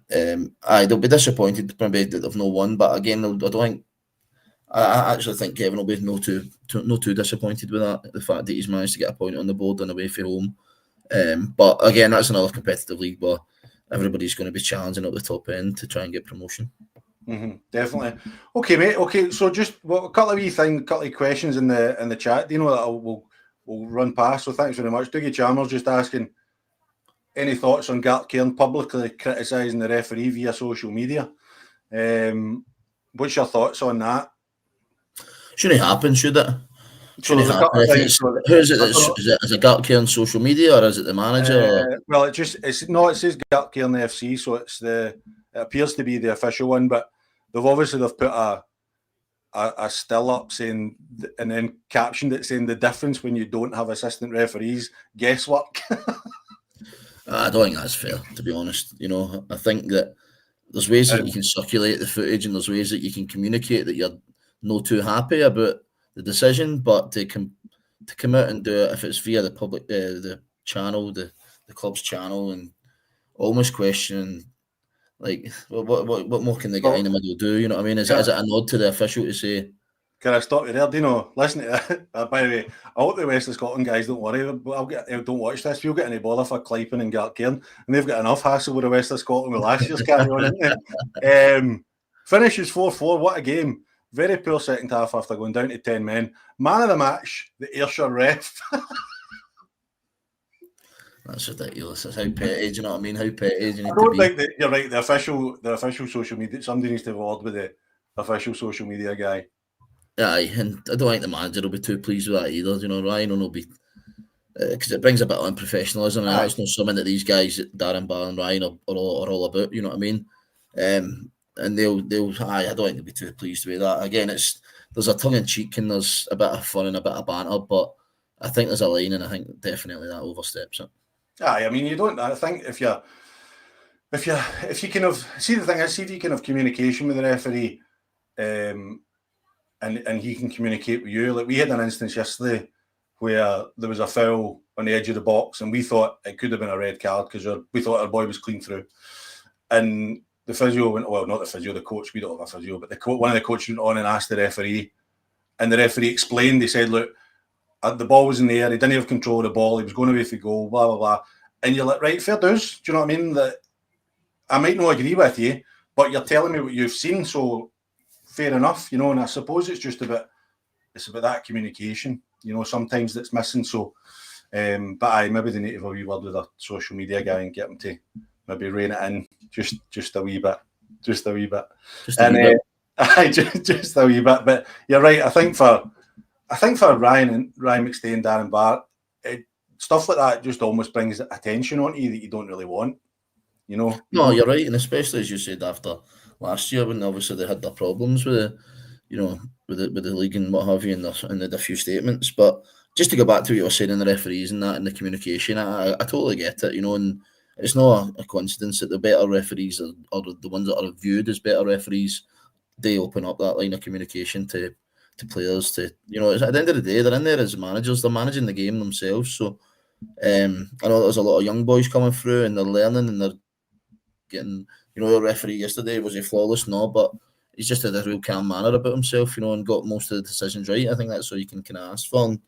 they'll be disappointed maybe that they've not won, but again, I don't think. I actually think Kevin will be no too disappointed with that. The fact that he's managed to get a point on the board and away from home. But again, that's another competitive league where everybody's going to be challenging at the top end to try and get promotion. Mm-hmm, definitely. Okay, mate. Okay, so just a couple of questions in the chat. Do you know that we'll run past? So thanks very much. Dougie Chalmers just asking any thoughts on Gart Cairn publicly criticising the referee via social media. What's your thoughts on that? Shouldn't happen, should it? Shouldn't happen. Who is it? Is it Gart Cairn social media or is it the manager? Well, it says Gart Cairn FC, so it appears to be the official one, but they've put a still up saying, and then captioned it saying the difference when you don't have assistant referees, guesswork. I don't think that's fair, to be honest. You know, I think that there's ways that you can circulate the footage, and there's ways that you can communicate that you're not too happy about the decision, but to come out and do it if it's via the public, the channel, the club's channel, and almost question like what more can the guy in the middle do? You know what I mean? Is it a nod to the official to say? Can I stop you there, Dino? Listen to that. By the way, I hope the West of Scotland guys don't worry. Don't watch this. We'll get any bother for Clypen and Gartcairn, and they've got enough hassle with the West of Scotland with last year's carry on, isn't they? Finishes 4-4. What a game! Very poor second half after going down to 10 men. Man of the match, the Ayrshire ref. That's ridiculous. That's how petty. Do you know what I mean? How petty do you need I don't to be? think that you're right. The official social media. Somebody needs to have a word with the official social media guy. Aye, and I don't think the manager will be too pleased with that either. You know, Ryan will be, because it brings a bit of unprofessionalism, and that's not something that these guys, Darren Barr and Ryan, are all about. You know what I mean? And they'll. I don't think they'll be too pleased with that. Again, there's a tongue in cheek and there's a bit of fun and a bit of banter, but I think there's a line, and I think definitely that oversteps it. Aye, I mean, you don't. I think if you can have, see, the thing is, see if you can have communication with the referee, and he can communicate with you. Like, we had an instance yesterday where there was a foul on the edge of the box, and we thought it could have been a red card because we thought our boy was clean through. And the physio went, well, not the physio, the coach. We don't have a physio, but one of the coaches went on and asked the referee, and the referee explained. He said, "Look, the ball was in the air. He didn't have control of the ball. He was going away for goal. Blah blah blah." And you're like, right, fair dues. Do you know what I mean? That I might not agree with you, but you're telling me what you've seen, so fair enough, you know. And I suppose it's about that communication, you know. Sometimes that's missing. So, but maybe they need to have a wee word with a social media guy and get him to maybe rein it in just a wee bit, just a wee bit. Just a wee bit. But you're right. I think for Ryan McStay and Darren Barr, stuff like that just almost brings attention on you that you don't really want, you know. No, you're right, and especially as you said after last year when obviously they had their problems with with the league and what have you, and they did a few statements. But just to go back to what you were saying in the referees and that and the communication, I totally get it, you know, and it's not a coincidence that the better referees are the ones that are viewed as better referees. They open up that line of communication to players, to, you know, at the end of the day, they're in there as managers, they're managing the game themselves. So I know there's a lot of young boys coming through and they're learning and they're getting, you know, the referee yesterday, was he flawless? No, but he's just had a real calm manner about himself, you know, and got most of the decisions right. I think that's all you can kind of ask for, and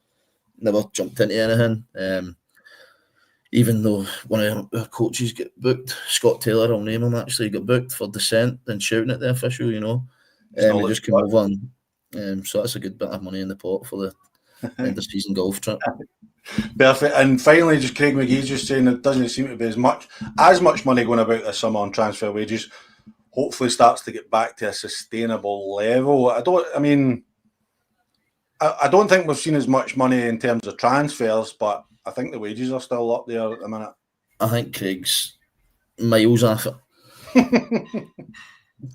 never jumped into anything. Even though one of our coaches got booked, Scott Taylor, I'll name him, actually got booked for dissent and shouting at the official, you know. He just came over, and so that's a good bit of money in the pot for the end of season golf trip. Perfect. And finally, just Craig McGee's just saying it doesn't seem to be as much money going about this summer on transfer wages. Hopefully starts to get back to a sustainable level. I don't think we've seen as much money in terms of transfers, but I think the wages are still up there at the minute. I think Craig's miles off it.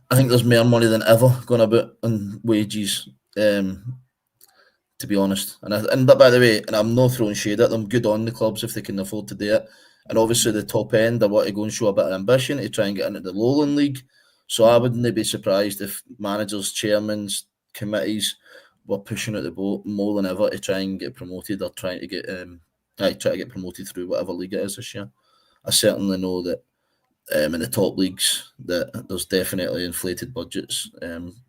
I think there's more money than ever going about on wages, to be honest. And by the way, and I'm not throwing shade at them, good on the clubs if they can afford to do it. And obviously the top end, they want to go and show a bit of ambition to try and get into the Lowland League. So I wouldn't be surprised if managers, chairmen, committees were pushing out the boat more than ever to try and get promoted, or trying to get promoted through whatever league it is this year. I certainly know that in the top leagues that there's definitely inflated budgets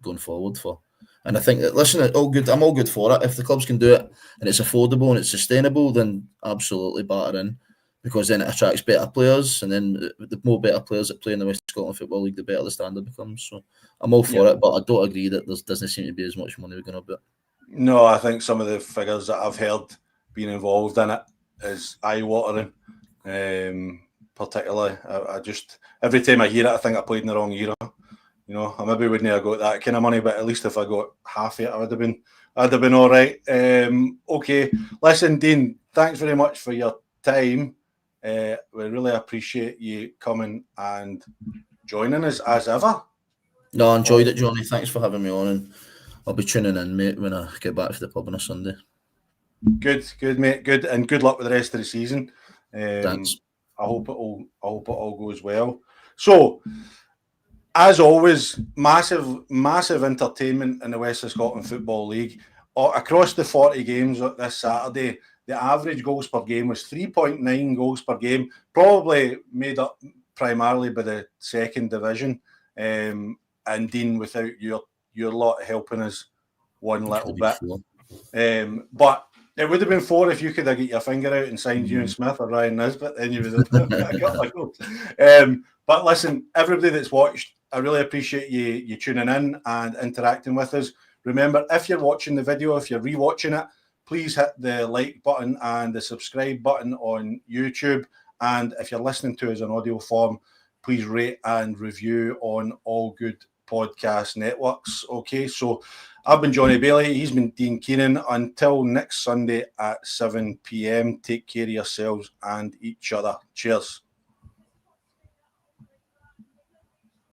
going forward for. And I think that, listen, I'm all good for it. If the clubs can do it and it's affordable and it's sustainable, then absolutely batter in, because then it attracts better players, and then the more better players that play in the West Scotland Football League, the better the standard becomes. So I'm all for it, but I don't agree that there doesn't seem to be as much money we're going to bet. No, I think some of the figures that I've heard being involved in it is eye-watering. Particularly, I just, every time I hear it, I think I played in the wrong era. You know, I maybe wouldn't have got that kind of money, but at least if I got half it, I'd have been all right. Okay, listen, Dean, thanks very much for your time. We really appreciate you coming and joining us as ever. No, I enjoyed it, Jonny. Thanks for having me on, and I'll be tuning in, mate, when I get back to the pub on a Sunday. Good, mate. Good, and good luck with the rest of the season. Thanks. I hope it all goes well. So, as always, massive entertainment in the West of Scotland Football League. Across the 40 games this Saturday, the average goals per game was 3.9 goals per game, probably made up primarily by the second division. And Dean, without your lot helping us one little bit. But it would have been 4 if you could have got your finger out and signed Ewan Smith or Ryan Nisbet, then you would have got a couple of goals. But listen, everybody that's watched, I really appreciate you tuning in and interacting with us. Remember, if you're watching the video, if you're rewatching it, please hit the like button and the subscribe button on YouTube. And if you're listening to us in audio form, please rate and review on all good podcast networks. Okay, so I've been Jonny Baillie. He's been Dean Keenan. Until next Sunday at 7 p.m, take care of yourselves and each other. Cheers.